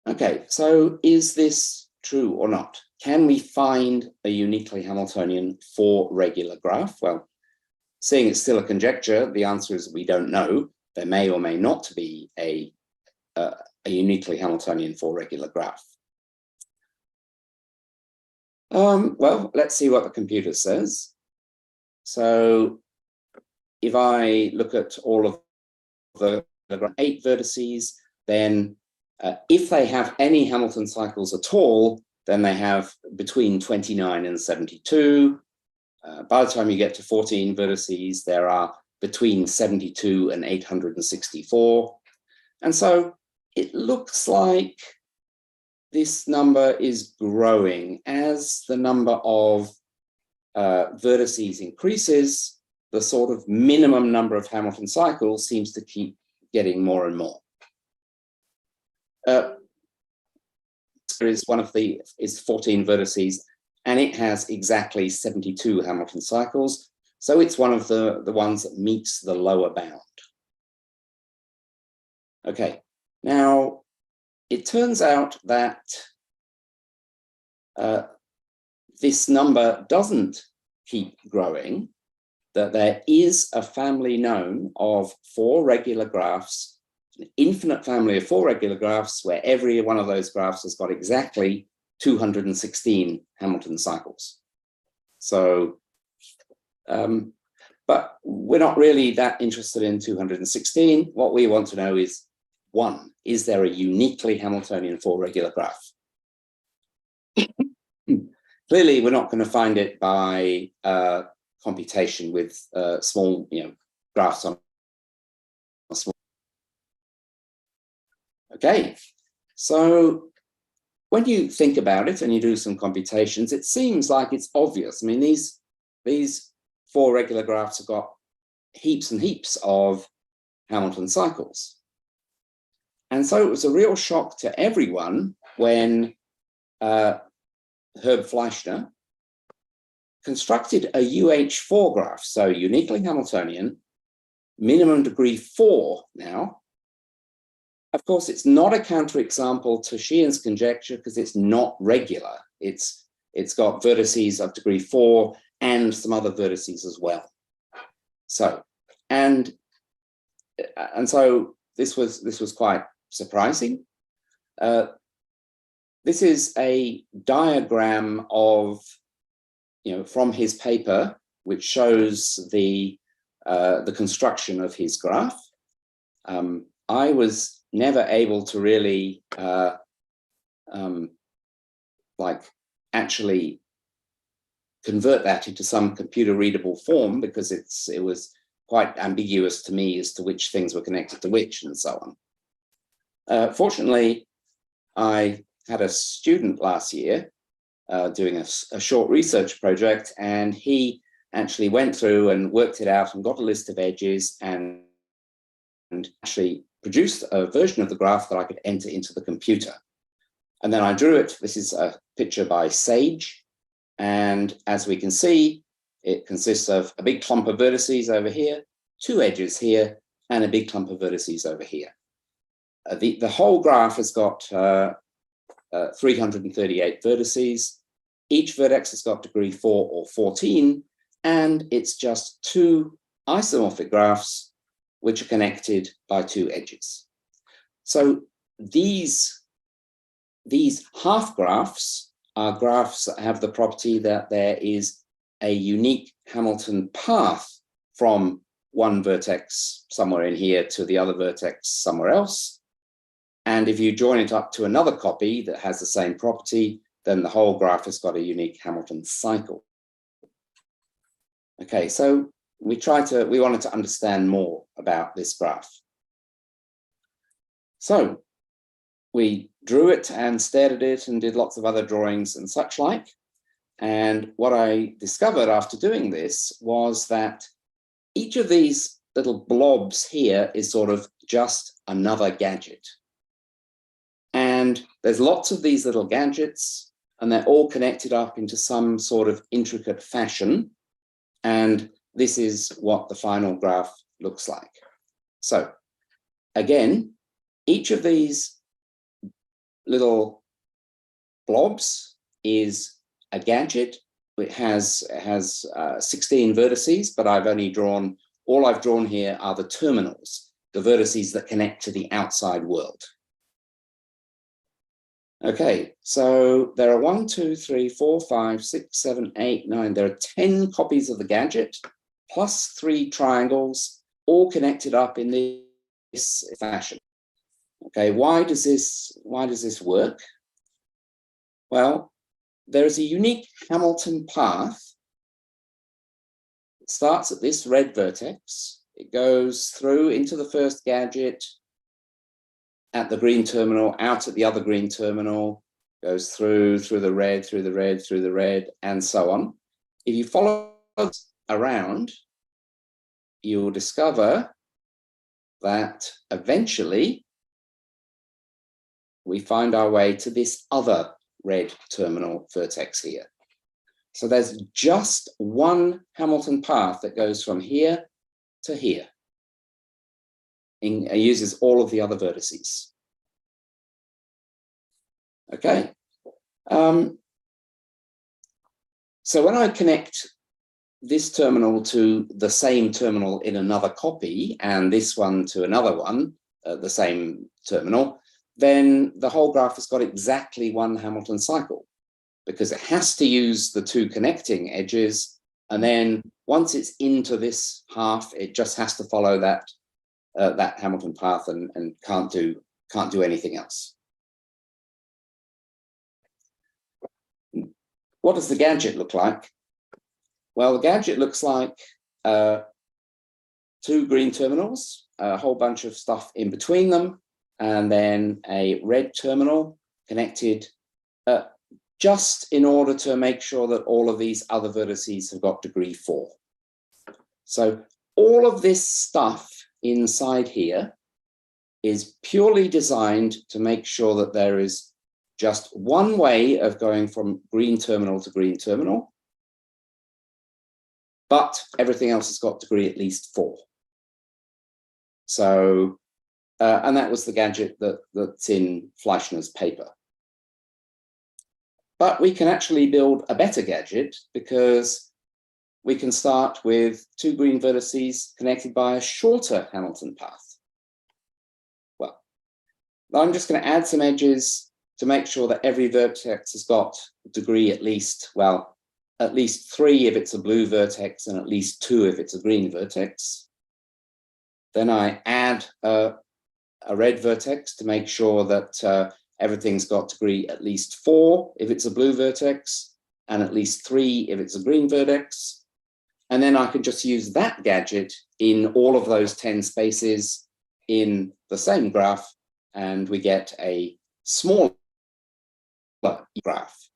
Okay, so is this true or not? Can we find a uniquely Hamiltonian 4 regular graph? Well, seeing it's still a conjecture, the answer is we don't know. There may or may not be a uniquely Hamiltonian 4 regular graph. Well, let's see what the computer says. So if I look at all of the 8 vertices, then if they have any Hamilton cycles at all, then they have between 29 and 72. By the time you get to 14 vertices, there are between 72 and 864. And so it looks like this number is growing. As the number of vertices increases, the sort of minimum number of Hamilton cycles seems to keep getting more and more. Is 14 vertices, and it has exactly 72 Hamilton cycles. So it's one of the ones that meets the lower bound. Okay, now it turns out that this number doesn't keep growing, that there is a family known of 4 regular graphs, an infinite family of 4 regular graphs, where every one of those graphs has got exactly 216 Hamilton cycles. So, but we're not really that interested in 216. What we want to know is, 1, is there a uniquely Hamiltonian 4 regular graph? Clearly, we're not going to find it by computation with small, graphs on a small. Okay, so when you think about it and you do some computations, it seems like it's obvious. I mean, these 4 regular graphs have got heaps and heaps of Hamilton cycles. And so it was a real shock to everyone when Herb Fleischner constructed a UH4 graph, so uniquely Hamiltonian, minimum degree 4 now. Of course, it's not a counterexample to Sheehan's conjecture because it's not regular. It's got vertices of degree 4 and some other vertices as well. So, and so this was quite surprising. This is a diagram of, from his paper, which shows the construction of his graph. I was never able to really actually convert that into some computer readable form, because it was quite ambiguous to me as to which things were connected to which and so on. Fortunately, I had a student last year doing a short research project, and he actually went through and worked it out and got a list of edges and actually produced a version of the graph that I could enter into the computer. And then I drew it. This is a picture by Sage. And as we can see, it consists of a big clump of vertices over here, 2 edges here, and a big clump of vertices over here. The whole graph has got 338 vertices. Each vertex has got degree 4 or 14, and it's just 2 isomorphic graphs which are connected by 2 edges. So these half graphs are graphs that have the property that there is a unique Hamilton path from one vertex somewhere in here to the other vertex somewhere else. And if you join it up to another copy that has the same property, then the whole graph has got a unique Hamilton cycle. Okay, so we wanted to understand more about this graph. So we drew it and stared at it and did lots of other drawings and such like. And what I discovered after doing this was that each of these little blobs here is sort of just another gadget. And there's lots of these little gadgets, and they're all connected up into some sort of intricate fashion. And this is what the final graph looks like. So again, each of these little blobs is a gadget. It has 16 vertices, but all I've drawn here are the terminals, the vertices that connect to the outside world. Okay, so there are 1, 2, 3, 4, 5, 6, 7, 8, 9. There are 10 copies of the gadget, plus 3 triangles, all connected up in this fashion. Okay, why does this work? Well, there is a unique Hamilton path. It starts at this red vertex. It goes through into the first gadget at the green terminal, out at the other green terminal, goes through the red, through the red, through the red, and so on. If you follow around, you'll discover that eventually we find our way to this other red terminal vertex here. So there's just one Hamilton path that goes from here to here. It uses all of the other vertices. Okay. So when I connect this terminal to the same terminal in another copy, and this one to another one, the same terminal, then the whole graph has got exactly one Hamilton cycle, because it has to use the two connecting edges, and then once it's into this half, it just has to follow that that Hamilton path and can't do anything else. What does the gadget look like? Well, the gadget looks like two green terminals, a whole bunch of stuff in between them, and then a red terminal connected just in order to make sure that all of these other vertices have got degree 4. So all of this stuff inside here is purely designed to make sure that there is just one way of going from green terminal to green terminal, but everything else has got degree at least 4. So, and that was the gadget that's in Fleischner's paper. But we can actually build a better gadget, because we can start with two green vertices connected by a shorter Hamilton path. Well, I'm just going to add some edges to make sure that every vertex has got degree at least, well, at least 3 if it's a blue vertex and at least 2 if it's a green vertex. Then I add a red vertex to make sure that everything's got degree at least 4 if it's a blue vertex, and at least 3 if it's a green vertex. And then I can just use that gadget in all of those 10 spaces in the same graph, and we get a smaller graph.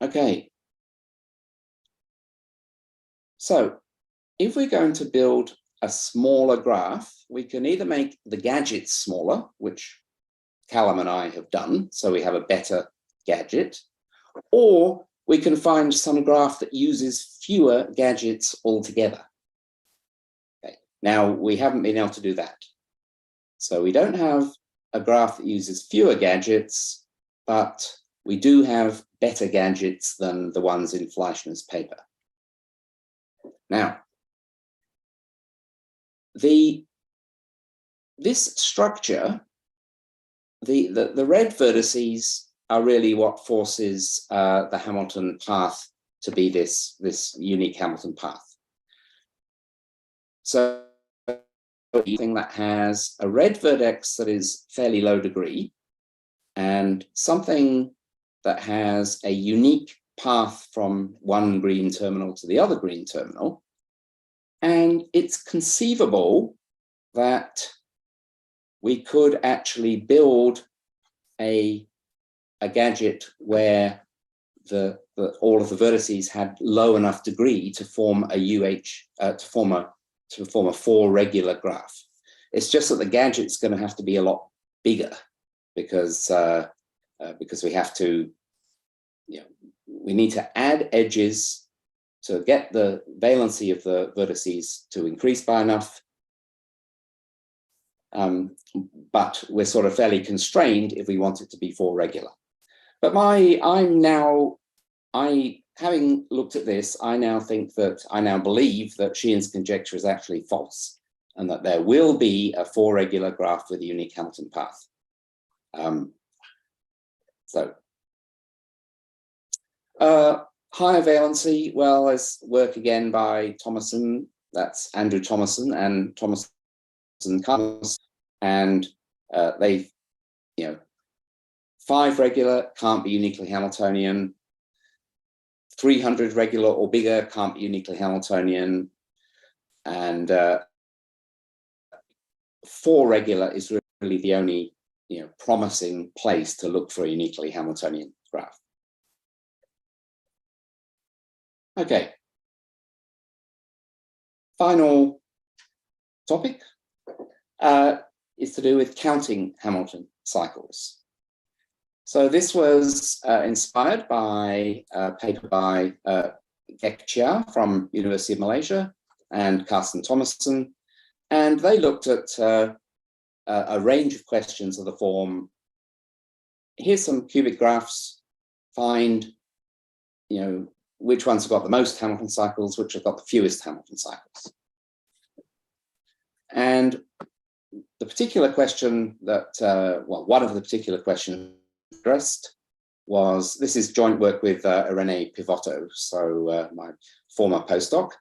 Okay. So if we're going to build a smaller graph, we can either make the gadgets smaller, which Callum and I have done, so we have a better gadget, or we can find some graph that uses fewer gadgets altogether. Okay. Now, we haven't been able to do that. So we don't have a graph that uses fewer gadgets, but we do have better gadgets than the ones in Fleischner's paper. Now, this structure, the red vertices are really what forces the Hamilton path to be this unique Hamilton path. So anything that has a red vertex that is fairly low degree, and something that has a unique path from one green terminal to the other green terminal. And it's conceivable that we could actually build a gadget where all of the vertices had low enough degree to form a to form a 4 regular graph. It's just that the gadget's going to have to be a lot bigger, because we have to, we need to add edges to get the valency of the vertices to increase by enough. But we're sort of fairly constrained if we want it to be 4 regular. But having looked at this, I now believe that Sheehan's conjecture is actually false, and that there will be a 4 regular graph with a unique Hamilton path. Higher valency, well, there's work again by Thomason, that's Andrew Thomason, and Thomason and Carlos, and they, 5 regular can't be uniquely Hamiltonian, 300 regular or bigger can't be uniquely Hamiltonian, and 4 regular is really the only promising place to look for a uniquely Hamiltonian graph. Okay. Final topic is to do with counting Hamilton cycles. So this was inspired by a paper by Gek Chia from University of Malaysia and Carsten Thomason, and they looked at a range of questions of the form, here's some cubic graphs, find which ones have got the most Hamilton cycles, which have got the fewest Hamilton cycles. And the particular question that, one of the particular questions addressed was, this is joint work with Irene Pivotto, so my former postdoc.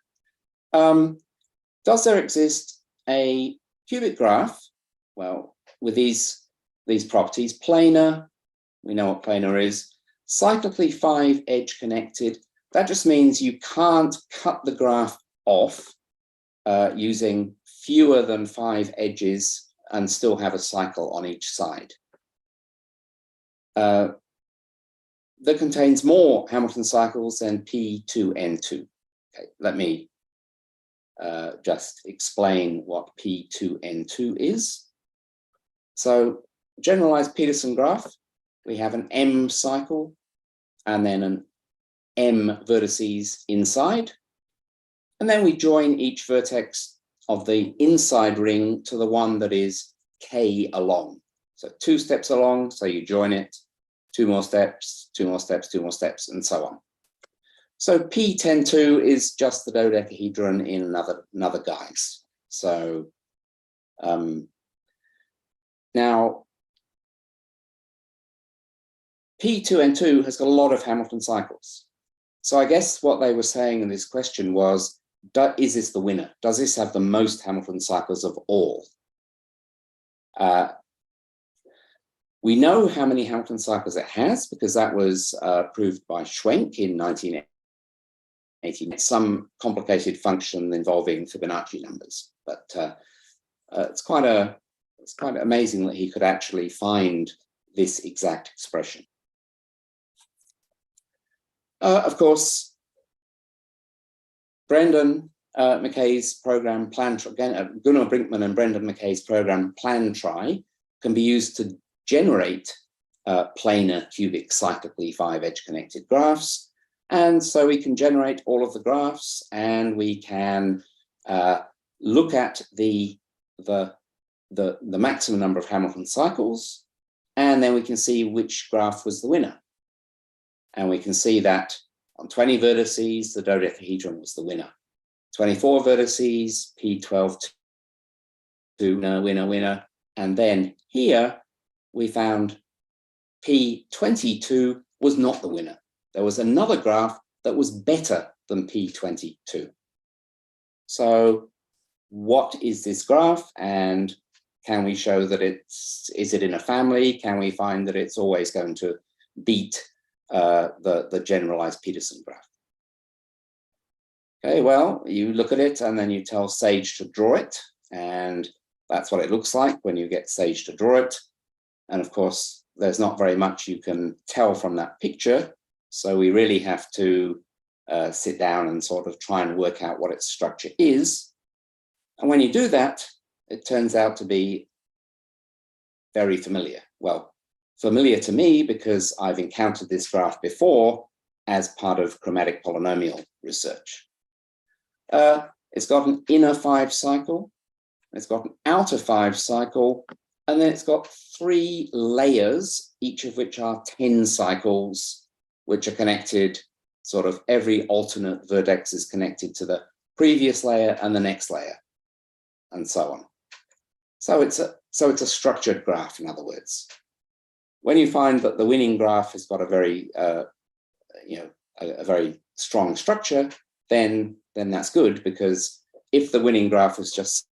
Does there exist a cubic graph, well, with these properties, planar, we know what planar is, cyclically 5-edge connected? That just means you can't cut the graph off using fewer than 5 edges and still have a cycle on each side. That contains more Hamilton cycles than P2N2. Okay, let me just explain what P2N2 is. So generalized Peterson graph, we have an M cycle and then an M vertices inside, and then we join each vertex of the inside ring to the one that is K along. So 2 steps along, so you join it, 2 more steps, 2 more steps, 2 more steps, and so on. So P102 is just the dodecahedron in another guise. So now P2N2 has got a lot of Hamilton cycles. So I guess what they were saying in this question was, is this the winner? Does this have the most Hamilton cycles of all? We know how many Hamilton cycles it has because that was proved by Schwenk in 1980. Some complicated function involving Fibonacci numbers, but it's quite amazing that he could actually find this exact expression. Of course, Brendan McKay's program Gunnar Brinkman and Brendan McKay's program PlanTri can be used to generate planar cubic cyclically 5-edge connected graphs. And so we can generate all of the graphs, and we can look at the maximum number of Hamilton cycles, and then we can see which graph was the winner. And we can see that on 20 vertices, the dodecahedron was the winner. 24 vertices, P12, winner. And then here we found P22 was not the winner. There was another graph that was better than P22. So what is this graph? And can we show that is it in a family? Can we find that it's always going to beat the generalized Peterson graph? Okay, well, you look at it and then you tell Sage to draw it, and that's what it looks like when you get Sage to draw it. And of course, there's not very much you can tell from that picture, so we really have to sit down and sort of try and work out what its structure is. And when you do that, it turns out to be very familiar. Well, familiar to me because I've encountered this graph before as part of chromatic polynomial research. It's got an inner 5 cycle, it's got an outer 5 cycle, and then it's got 3 layers, each of which are 10 cycles, which are connected, sort of every alternate vertex is connected to the previous layer and the next layer, and so on. So it's a structured graph, in other words. When you find that the winning graph has got a very, a very strong structure, then that's good, because if the winning graph was just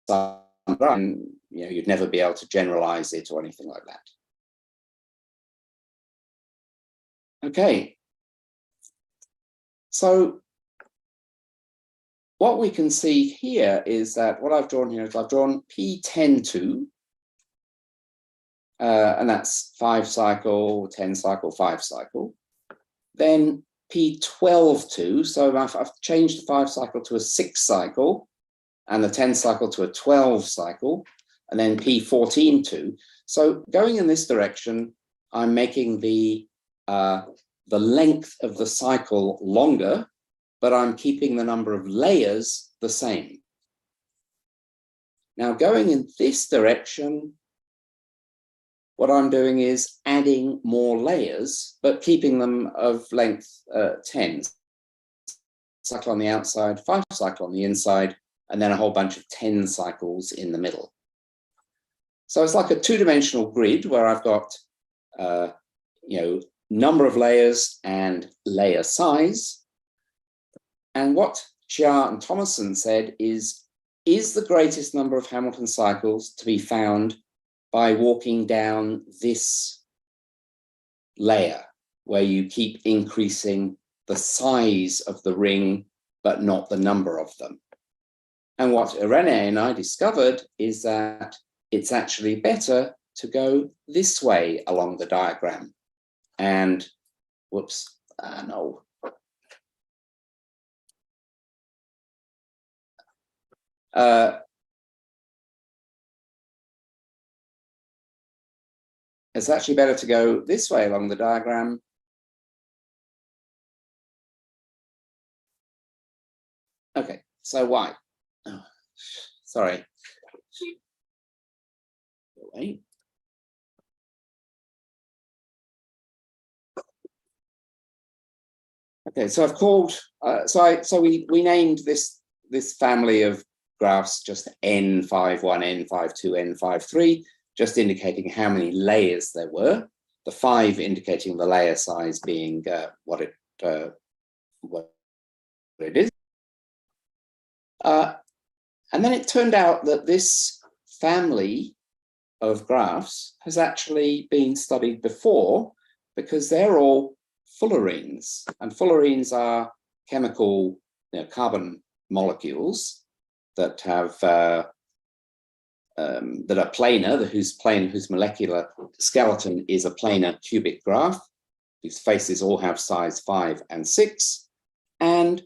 some and you'd never be able to generalize it or anything like that. Okay. So what we can see here is that what I've drawn here is I've drawn P10(2), and that's 5 cycle, 10 cycle, 5 cycle. Then P12(2), so I've changed the 5 cycle to a 6 cycle, and the 10 cycle to a 12 cycle, and then P14(2). So going in this direction, I'm making the length of the cycle longer, but I'm keeping the number of layers the same. Now, going in this direction, what I'm doing is adding more layers, but keeping them of length 10. Cycle on the outside, 5 cycle on the inside, and then a whole bunch of 10 cycles in the middle. So it's like a two-dimensional grid where I've got, number of layers and layer size. And what Chia and Thomason said is the greatest number of Hamilton cycles to be found by walking down this layer, where you keep increasing the size of the ring, but not the number of them. And what Irene and I discovered is that it's actually better to go this way along the diagram. And whoops, no. It's actually better to go this way along the diagram. Okay, so why? Oh, sorry. Wait. Okay, so I've called, so we named this family of graphs just N51, N52, N53, just indicating how many layers there were. The 5 indicating the layer size being what it is. And then it turned out that this family of graphs has actually been studied before, because they're all fullerenes, and fullerenes are chemical carbon molecules that have that are planar, whose molecular skeleton is a planar cubic graph, whose faces all have size 5 and 6, and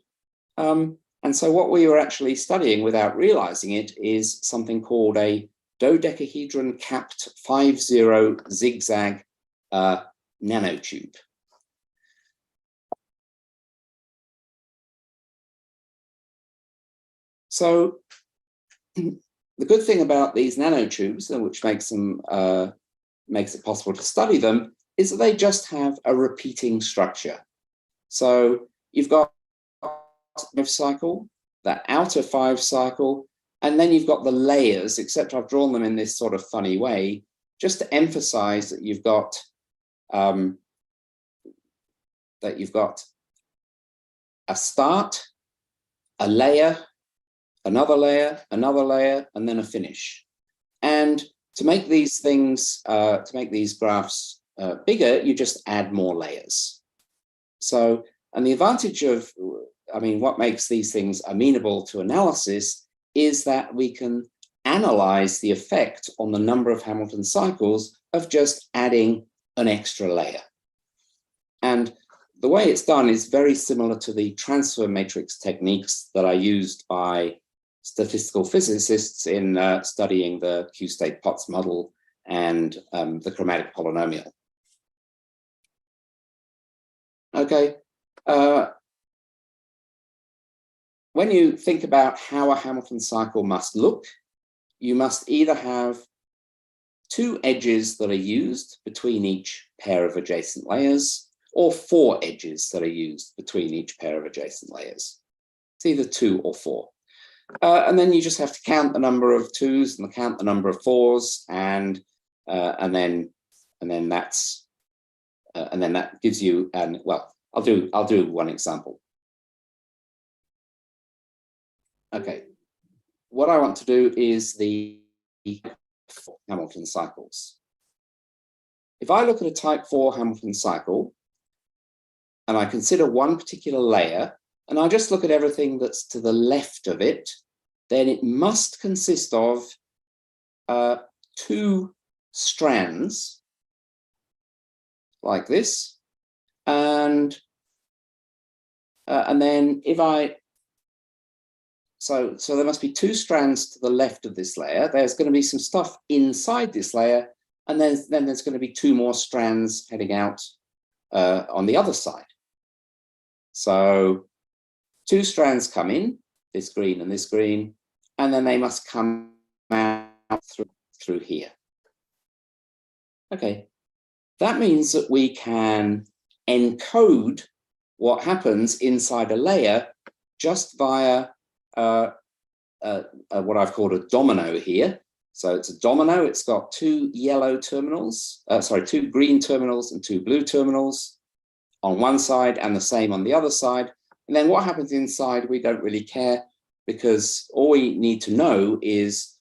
so what we were actually studying without realizing it is something called a dodecahedron capped 5-0 zigzag nanotube. So the good thing about these nanotubes, which makes it possible to study them, is that they just have a repeating structure. So you've got 5 cycle, that outer 5 cycle, and then you've got the layers, except I've drawn them in this sort of funny way, just to emphasize that you've got a start, a layer, another layer, and then a finish. And to make these things, to make these graphs bigger, you just add more layers. So, and the advantage of, what makes these things amenable to analysis is that we can analyze the effect on the number of Hamilton cycles of just adding an extra layer. And the way it's done is very similar to the transfer matrix techniques that are used by statistical physicists in studying the Q-state Potts model and the chromatic polynomial. Okay. When you think about how a Hamilton cycle must look, you must either have 2 edges that are used between each pair of adjacent layers, or 4 edges that are used between each pair of adjacent layers. It's either 2 or 4. And then you just have to count the number of 2s and count the number of 4s, and then that gives you well, I'll do one example. Okay, what I want to do is the Hamilton cycles. If I look at a type 4 Hamilton cycle, and I consider one particular layer, and I just look at everything that's to the left of it, then it must consist of 2 strands like this, and then if so there must be 2 strands to the left of this layer. There's going to be some stuff inside this layer, and then there's going to be 2 more strands heading out on the other side. So 2 strands come in, this green and this green, and then they must come out through here. Okay, that means that we can encode what happens inside a layer just via what I've called a domino here. So it's a domino, it's got 2 yellow terminals, 2 green terminals and 2 blue terminals on one side and the same on the other side. And then what happens inside, we don't really care, because all we need to know is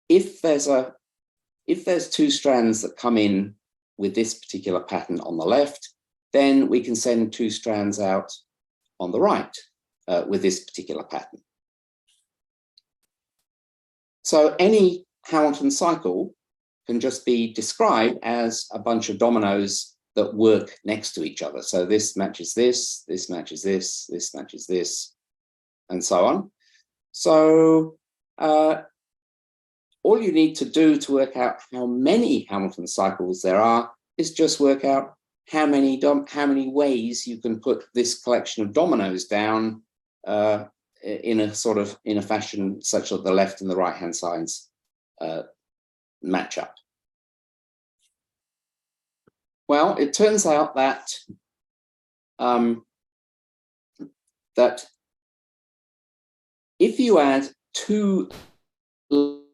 if there's 2 strands that come in with this particular pattern on the left, then we can send 2 strands out on the right with this particular pattern. So any Hamilton cycle can just be described as a bunch of dominoes that work next to each other. So this matches this, this matches this, this matches this, and so on. So all you need to do to work out how many Hamilton cycles there are is just work out how many ways you can put this collection of dominoes down in a fashion such that the left and the right hand sides match up. Well, it turns out that that if you add 2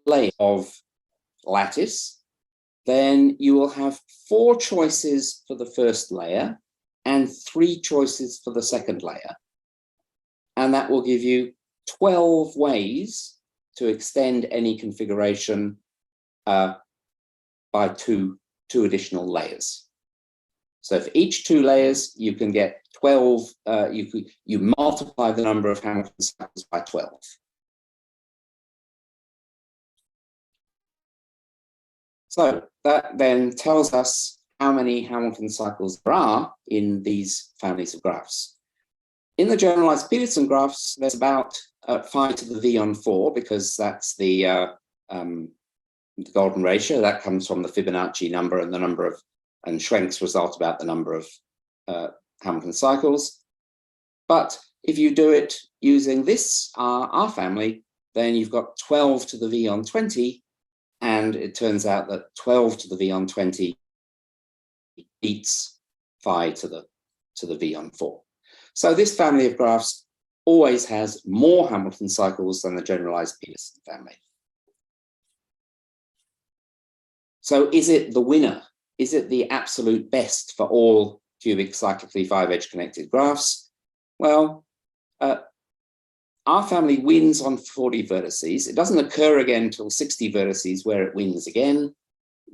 layers of lattice, then you will have 4 choices for the first layer and 3 choices for the second layer. And that will give you 12 ways to extend any configuration by two additional layers. So for each 2 layers, you can get 12, you multiply the number of Hamilton cycles by 12. So that then tells us how many Hamilton cycles there are in these families of graphs. In the generalized Peterson graphs, there's about 5 to the v on 4, because that's the golden ratio. That comes from the Fibonacci number and the number of, and Schwenk's result about the number of Hamilton cycles. But if you do it using this R family, then you've got 12 to the v on 20, and it turns out that 12 to the v on 20 beats 5 to the v on 4. So this family of graphs always has more Hamilton cycles than the generalized Peterson family. So is it the winner? Is it the absolute best for all cubic cyclically 5-edge connected graphs? Well, our family wins on 40 vertices. It doesn't occur again until 60 vertices, where it wins again.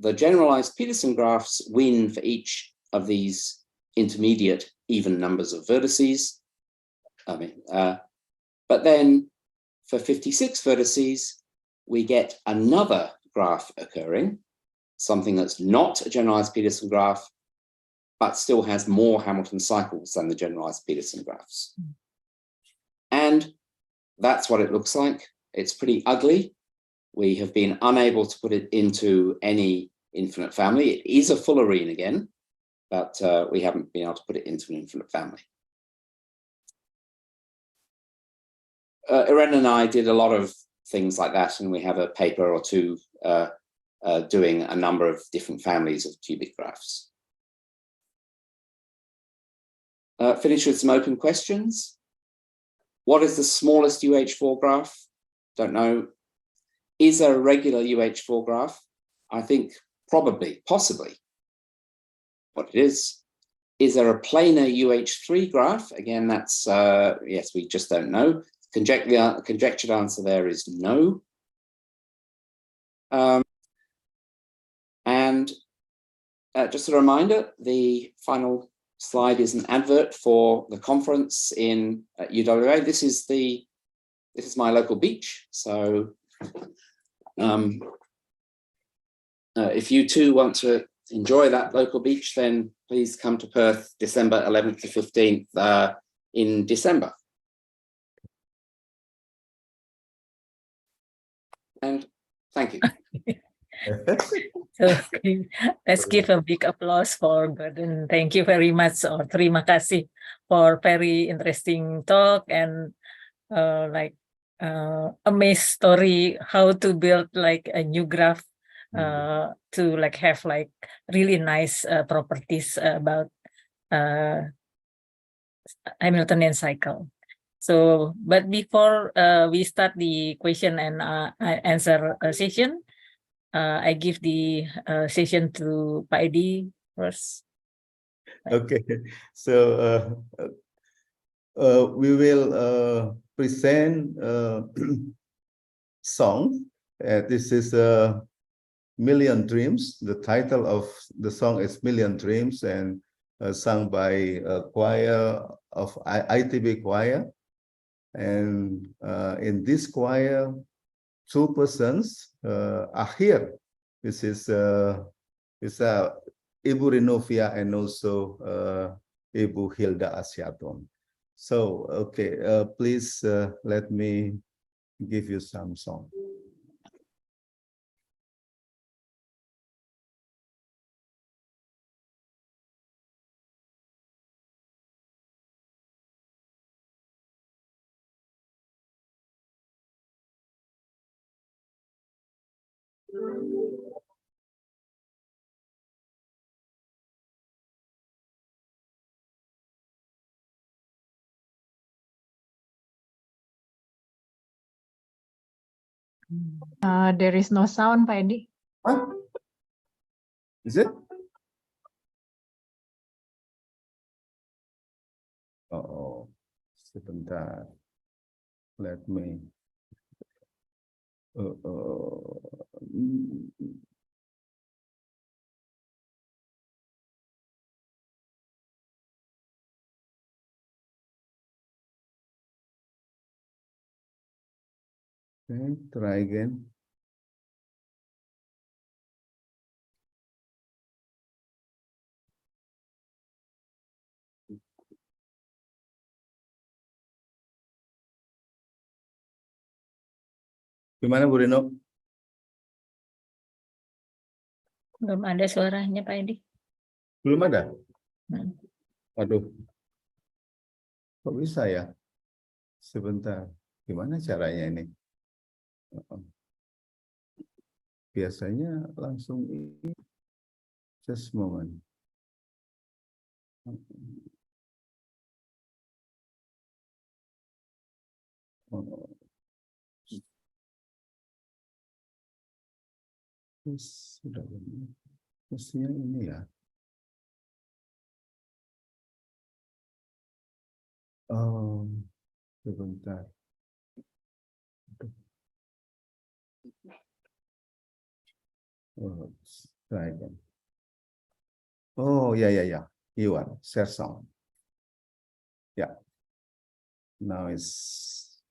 The generalized Peterson graphs win for each of these intermediate even numbers of vertices. But then for 56 vertices, we get another graph occurring, something that's not a generalized Peterson graph, but still has more Hamilton cycles than the generalized Peterson graphs. And that's what it looks like. It's pretty ugly. We have been unable to put it into any infinite family. It is a fullerene again, but we haven't been able to put it into an infinite family. Irene and I did a lot of things like that, and we have a paper or 2 doing a number of different families of cubic graphs. Finish with some open questions. What is the smallest UH4 graph? Don't know. Is there a regular UH4 graph? I think probably, possibly. What it is there a planar UH3 graph? Again, that's, yes, we just don't know. Conjectured answer there is no. And just a reminder, the final slide is an advert for the conference in UWA. This is my local beach. So if you too want to enjoy that local beach, then please come to Perth, December 11th to 15th in December. And thank you. So let's give a big applause for Gordon. Thank you very much, or terima kasih for very interesting talk and amazing story how to build like a new graph to like have like really nice properties about Hamiltonian cycle. So, but before we start the question and answer session, I give the session to Pak Edi first. Okay, so we will present song. This is Million Dreams. The title of the song is Million Dreams, and sung by a choir of ITB choir. And in this choir, 2 persons are here. This is Ibu Rinovia and also Ibu Hilda Asyaton. So, okay, please let me give you some song. There is no sound, Pak Edi. Huh? Is it? Oh, sebentar. Let me. Okay, try again. Gimana Bu Rino? Belum ada suaranya Pak Edi. Belum ada? Waduh. Kok bisa ya? Sebentar. Gimana caranya ini? Biasanya langsung ini. Just a moment. Sudah benar. Mestinya ini ya. Oh, sebentar. Oh, try again. Oh, yeah. You are share sound. Yeah. Now it's.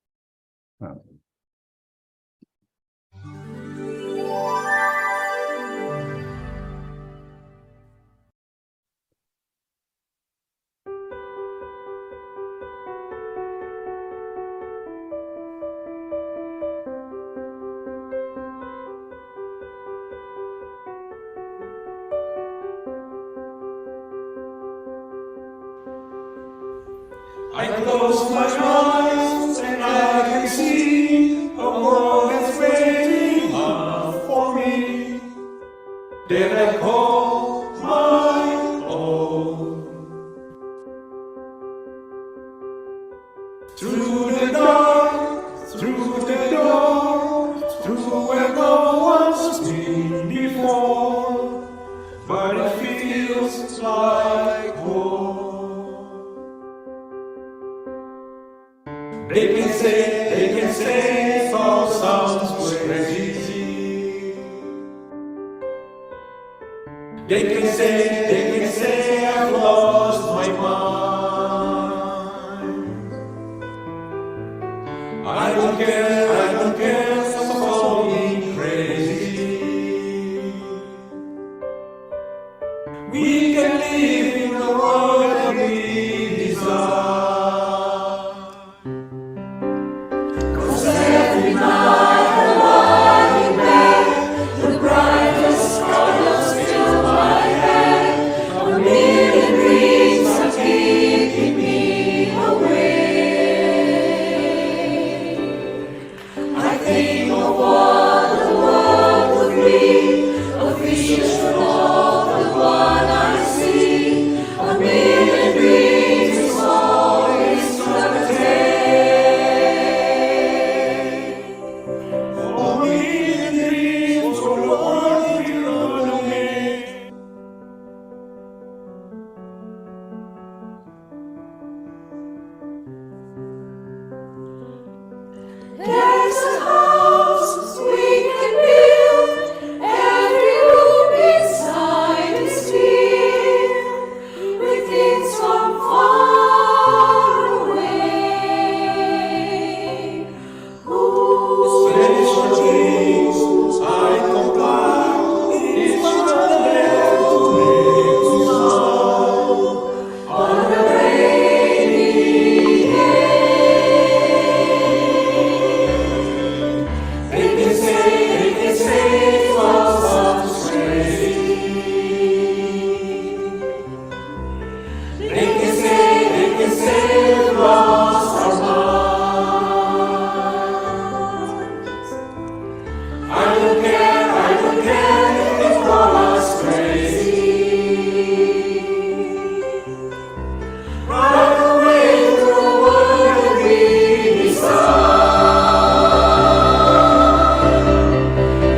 I close my eyes and I can see a world that's waiting for me. That I call my own. Through the dark, through the door, through where no one's been before, but it feels like home. They can say it all sounds crazy, They can say I've lost my mind. I don't care, so call me crazy. We can live in the world that we desire. 'Cause every night I lie in bed, the brightest colors fill my head. A million dreams are keeping me awake. I think of what the world would be, a vision of the one I see. A million dreams is all it's gonna take. A million dreams for the world we're gonna make. There's a house we can build, every room inside is filled with things from far away. Special things I compile, each one there to make me smile on a rainy day. They can say lost us crazy. They can say lost our minds. I don't care if they call us crazy. Right away to the world that we desire.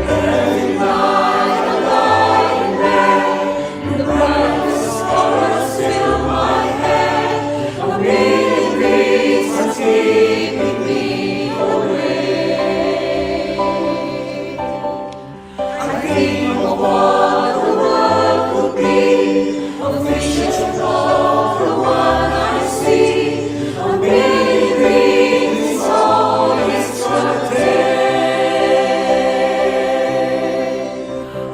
Every night I lie in bed, the brightest colors fill my head. A million dreams are keeping me awake. I think of what the world could be, a vision of the one I see. A million dreams is all it's gonna take.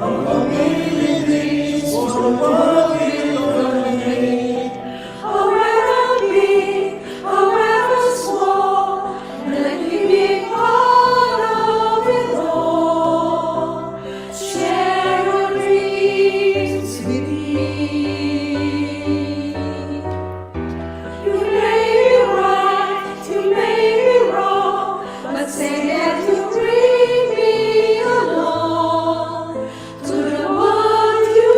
A million dreams for the world we're gonna make. However big, however small, let me be part of it all. Share your dreams with me. You may be right, you may be wrong, but say that you bring me along to the world you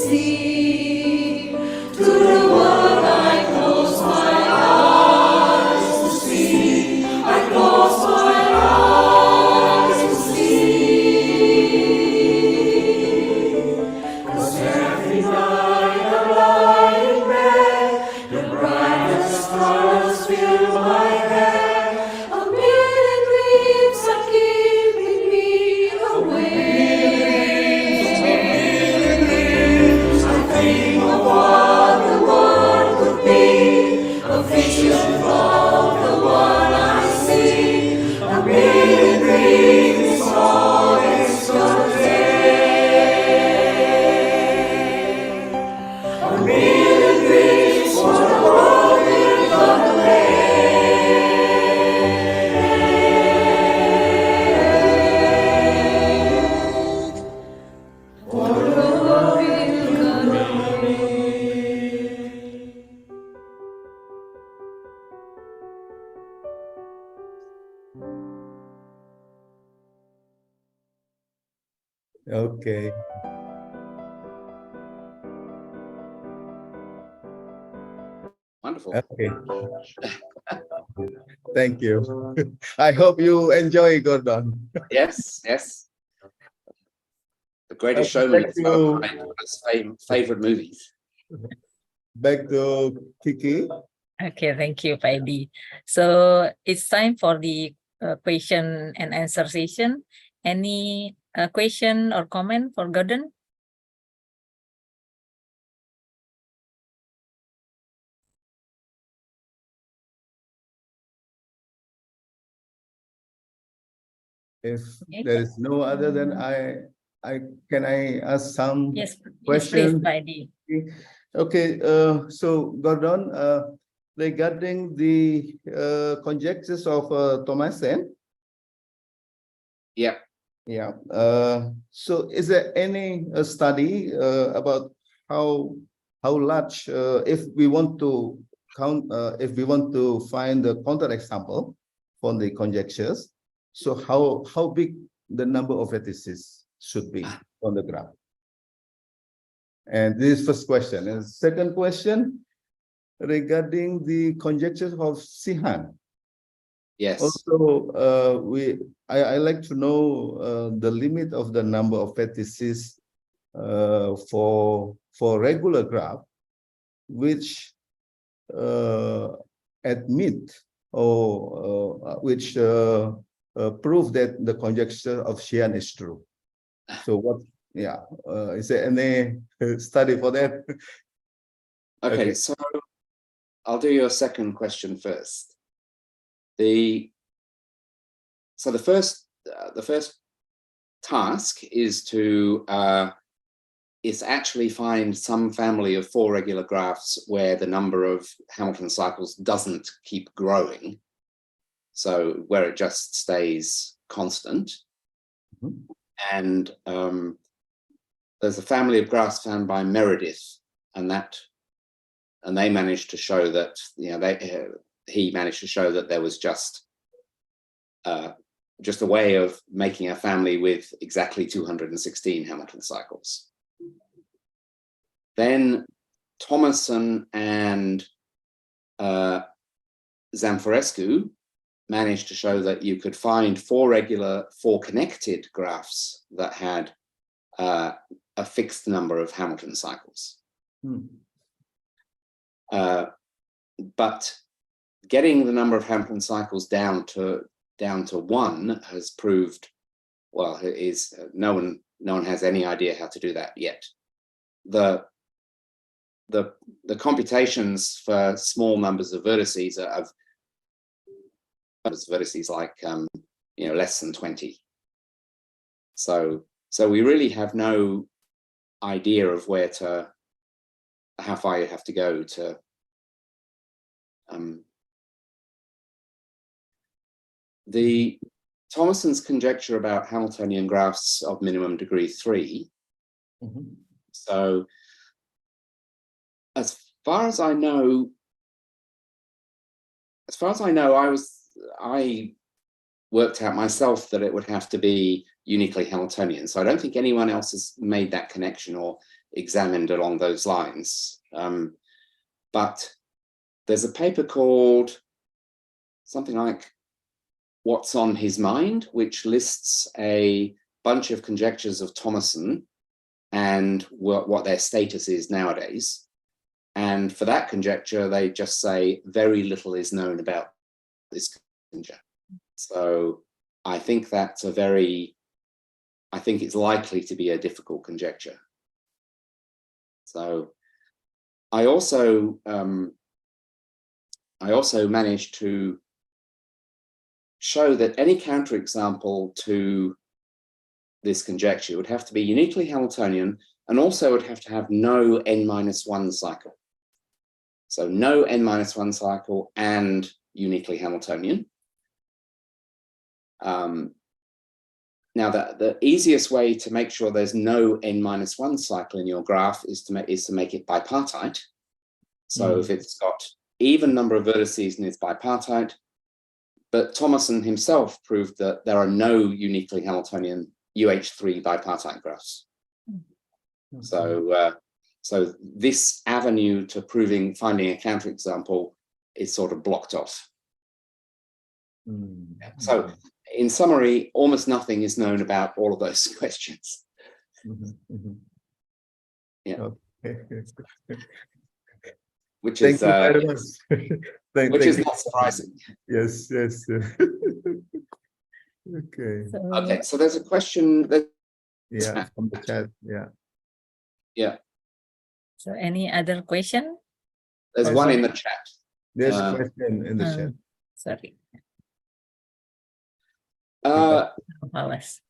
see, to the world I close my eyes to see. I close my eyes to see. 'Cause every night I lie in bed, the brightest stars fill my head. A million dreams are keeping me awake. I think of what the world could be, a vision of the one I see. A million dreams is all it's gonna take. A million dreams for the world we're gonna make. For the world we're gonna make. Okay. Wonderful. Okay. Thank you. I hope you enjoy, Gordon. Yes. The Greatest Okay, Showman thank is one of you. my favorite movies. Back to Kiki. Okay, thank you, Pak Edi. So it's time for the question and answer session. Any question or comment for Gordon? If Okay. there is no other, then can I ask some Yes, yes, please, question? Pak Edi. Okay, so Gordon, regarding the conjectures of Thomason. Yeah. Yeah. So is there any study about how large, if we want to count, if we want to find the counterexample for the conjectures, so how big the number of vertices should be on the graph? And this is first question. And second question regarding the conjectures of Sihan. Yes. Also, I like to know the limit of the number of vertices for regular graph, which admit or which prove that the conjecture of Sihan is true. So what? Yeah, is there any study for that? Okay, so I'll do your second question first. The first task is to actually find some family of 4 regular graphs where the number of Hamilton cycles doesn't keep growing, so where it just stays constant. Mm-hmm. And there's a family of graphs found by Meredith, and they managed to show that, you know, he managed to show that there was just a way of making a family with exactly 216 Hamilton cycles. Then Thomason and Zamforescu managed to show that you could find 4 connected graphs that had a fixed number of Hamilton cycles. But getting the number of Hamilton cycles down to 1 has proved, well, no one has any idea how to do that yet. The computations for small numbers of vertices are vertices like you know, less than 20. So we really have no idea of how far you have to go to the Thomason's conjecture about Hamiltonian graphs of minimum degree 3. Mm-hmm. So as far as I know, I worked out myself that it would have to be uniquely Hamiltonian. So I don't think anyone else has made that connection or examined along those lines. But there's a paper called something like What's on His Mind, which lists a bunch of conjectures of Thomason and what their status is nowadays. And for that conjecture, they just say very little is known about this conjecture. So I think I think it's likely to be a difficult conjecture. So I also managed to show that any counterexample to this conjecture would have to be uniquely Hamiltonian, and also would have to have no n-1 cycle. So no n-1 cycle and uniquely Hamiltonian. Now, the easiest way to make sure there's no n-1 cycle in your graph is to make it bipartite. So if it's got even number of vertices and it's bipartite, but Thomason himself proved that there are no uniquely Hamiltonian UH3 bipartite graphs. So this avenue to finding a counterexample is sort of blocked off. So in summary, almost nothing is known about all of those questions. Yeah. Which is not surprising. Yes. Okay. Okay, so there's a question that from the chat. Yeah. So any other question? There's one in the chat. There's a question in the chat. Sorry. Fawaz.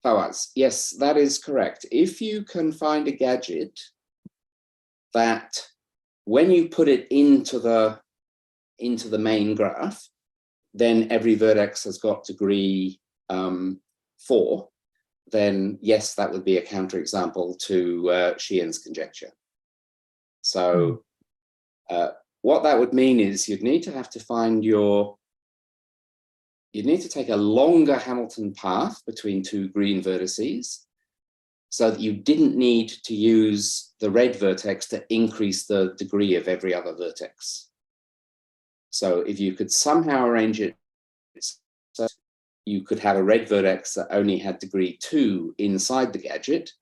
Fawaz, yes, that is correct. If you can find a gadget that when you put it into the main graph, then every vertex has got degree 4, then yes, that would be a counterexample to Sheehan's conjecture. So what that would mean is you'd need to take a longer Hamilton path between 2 green vertices so that you didn't need to use the red vertex to increase the degree of every other vertex. So if you could somehow arrange it so you could have a red vertex that only had degree 2 inside the gadget,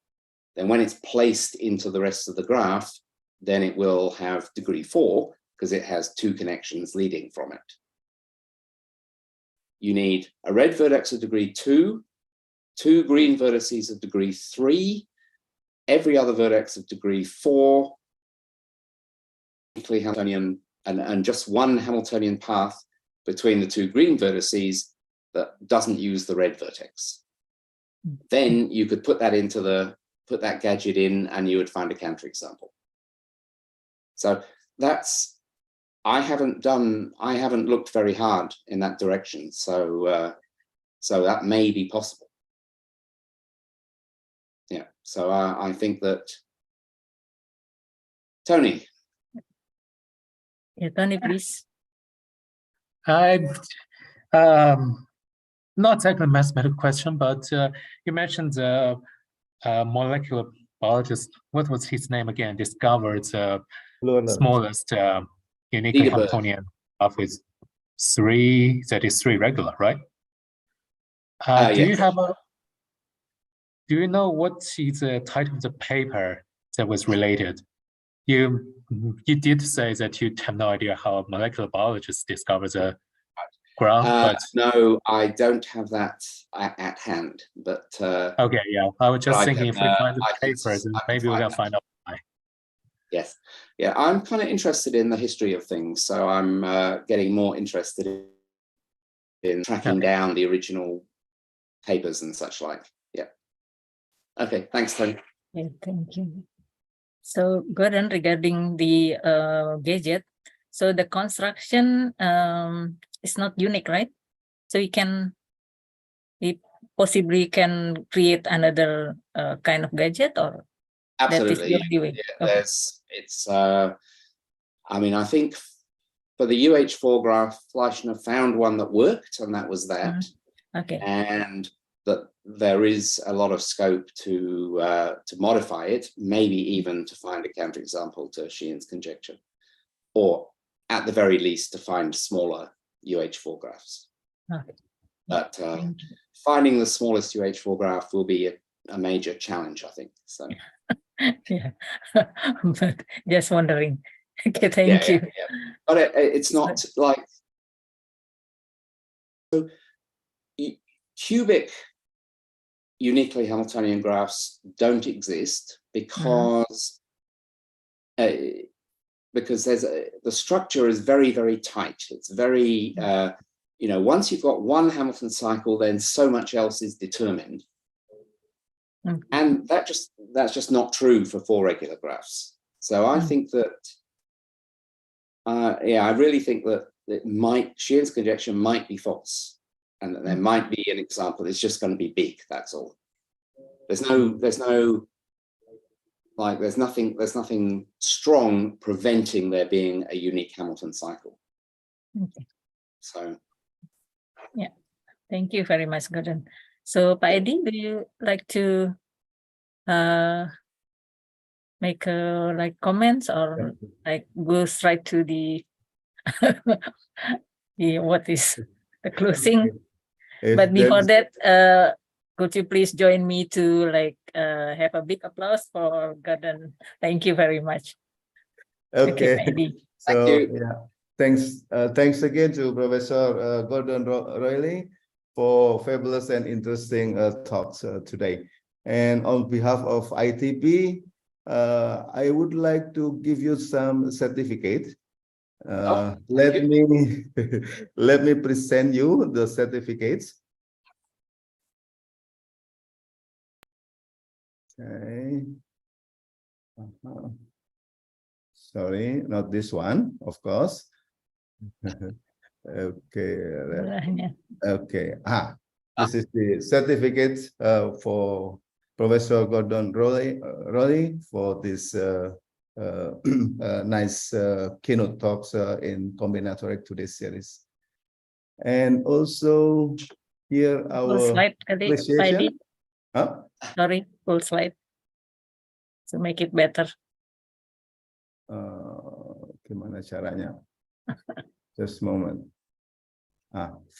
then when it's placed into the rest of the graph, then it will have degree 4 because it has 2 connections leading from it. You need a red vertex of degree 2, 2 green vertices of degree 3, every other vertex of degree 4, Hamiltonian, and just one Hamiltonian path between the 2 green vertices that doesn't use the red vertex. Then you could put that gadget in and you would find a counterexample. So that's, I haven't looked very hard in that direction. So that may be possible. Yeah, so I think that, Tony. Yeah, Tony, please. Not exactly a mathematical question, but you mentioned the molecular biologist, what was his name again, discovered the smallest unique Hamiltonian graph with 3, that is 3 regular, right? Yes. Do you know what is the title of the paper that was related? You did say that you have no idea how a molecular biologist discovers a graph, but no, I don't have that at hand. But okay, yeah, I was just thinking if we find the papers, then maybe we can find out why. Yes, yeah, I'm kind of interested in the history of things, so I'm getting more interested in tracking down the original papers and such like. Yeah. Okay, thanks, Tony. Yeah, thank you. So, Gordon, regarding the gadget, so the construction is not unique, right? So you can, we possibly can create another kind of gadget, or Absolutely. that is the only way? Yeah, okay. I mean, I think for the UH4 graph, Fleischner found one that worked, and that was that. Okay. And that there is a lot of scope to modify it, maybe even to find a counterexample to Sheehan's conjecture, or at the very least to find smaller UH4 graphs. Okay. But finding the smallest UH4 graph will be a major challenge, I think. So. Yeah, but just wondering. Okay, thank you. Yeah. But it's not like, so cubic uniquely Hamiltonian graphs don't exist because there's the structure is very, very tight. It's very once you've got one Hamilton cycle, then so much else is determined. And that's just not true for 4 regular graphs. So I think that I really think that Sheehan's conjecture might be false, and that there might be an example. It's just going to be big. That's all. There's nothing strong preventing there being a unique Hamilton cycle. Okay. So. Yeah, thank you very much, Gordon. So, Pak Edi, do you like to make comments, or like go straight to the what is the closing? But before that, could you please join me to have a big applause for Gordon? Thank you very much. Okay. Pak Edi. So Thank you. yeah, thanks again to Professor Gordon Royle for fabulous and interesting talks today. And on behalf of ITB, I would like to give you some certificate. Let me present you the certificates. Okay. Sorry, not this one, of course. Okay. Okay. This is the certificate for Professor Gordon Royle for this nice keynote talks in Combinatorics today's series. And also here Full our slide, appreciation. Huh? Sorry, full slide. To make it better. Gimana caranya? Just a moment.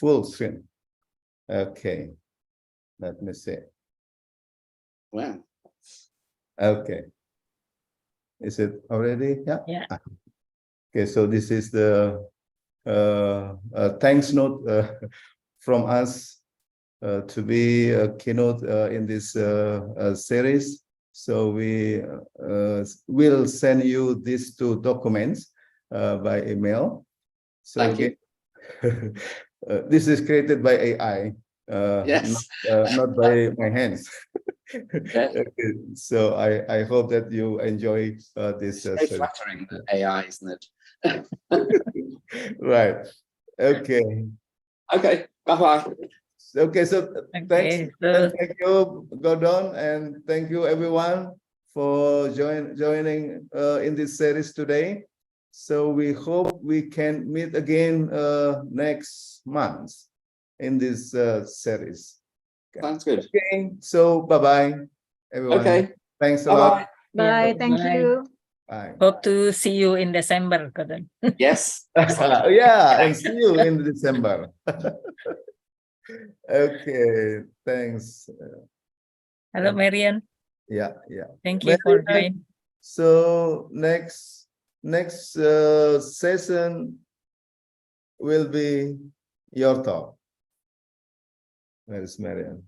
Full screen. Okay. Let me see. Wow. Okay. Is it already? Yeah. Yeah. Okay, so this is the thanks note from us to be a keynote in this series. So we will send you these 2 documents by email. So Thank you. This is created by AI, Yes. not by my hands. Yes. Okay, so I hope that you enjoy this. It's very flattering, the AI, isn't it? Right. Okay. Okay. Bye-bye. Okay, so thanks. Okay, so Thank you, Gordon, and thank you everyone for joining in this series today. So we hope we can meet again next month in this series. Okay. Sounds good. Okay, so bye-bye, everyone. Okay. Thanks a Bye-bye. lot. Bye. Thank Bye. you. Bye. Hope to see you in December, Gordon. Yes. Yeah, and see you in December. Okay, thanks. Hello, Marian. Yeah. Thank you for Marian, joining. so next session will be your talk. Where is Marian?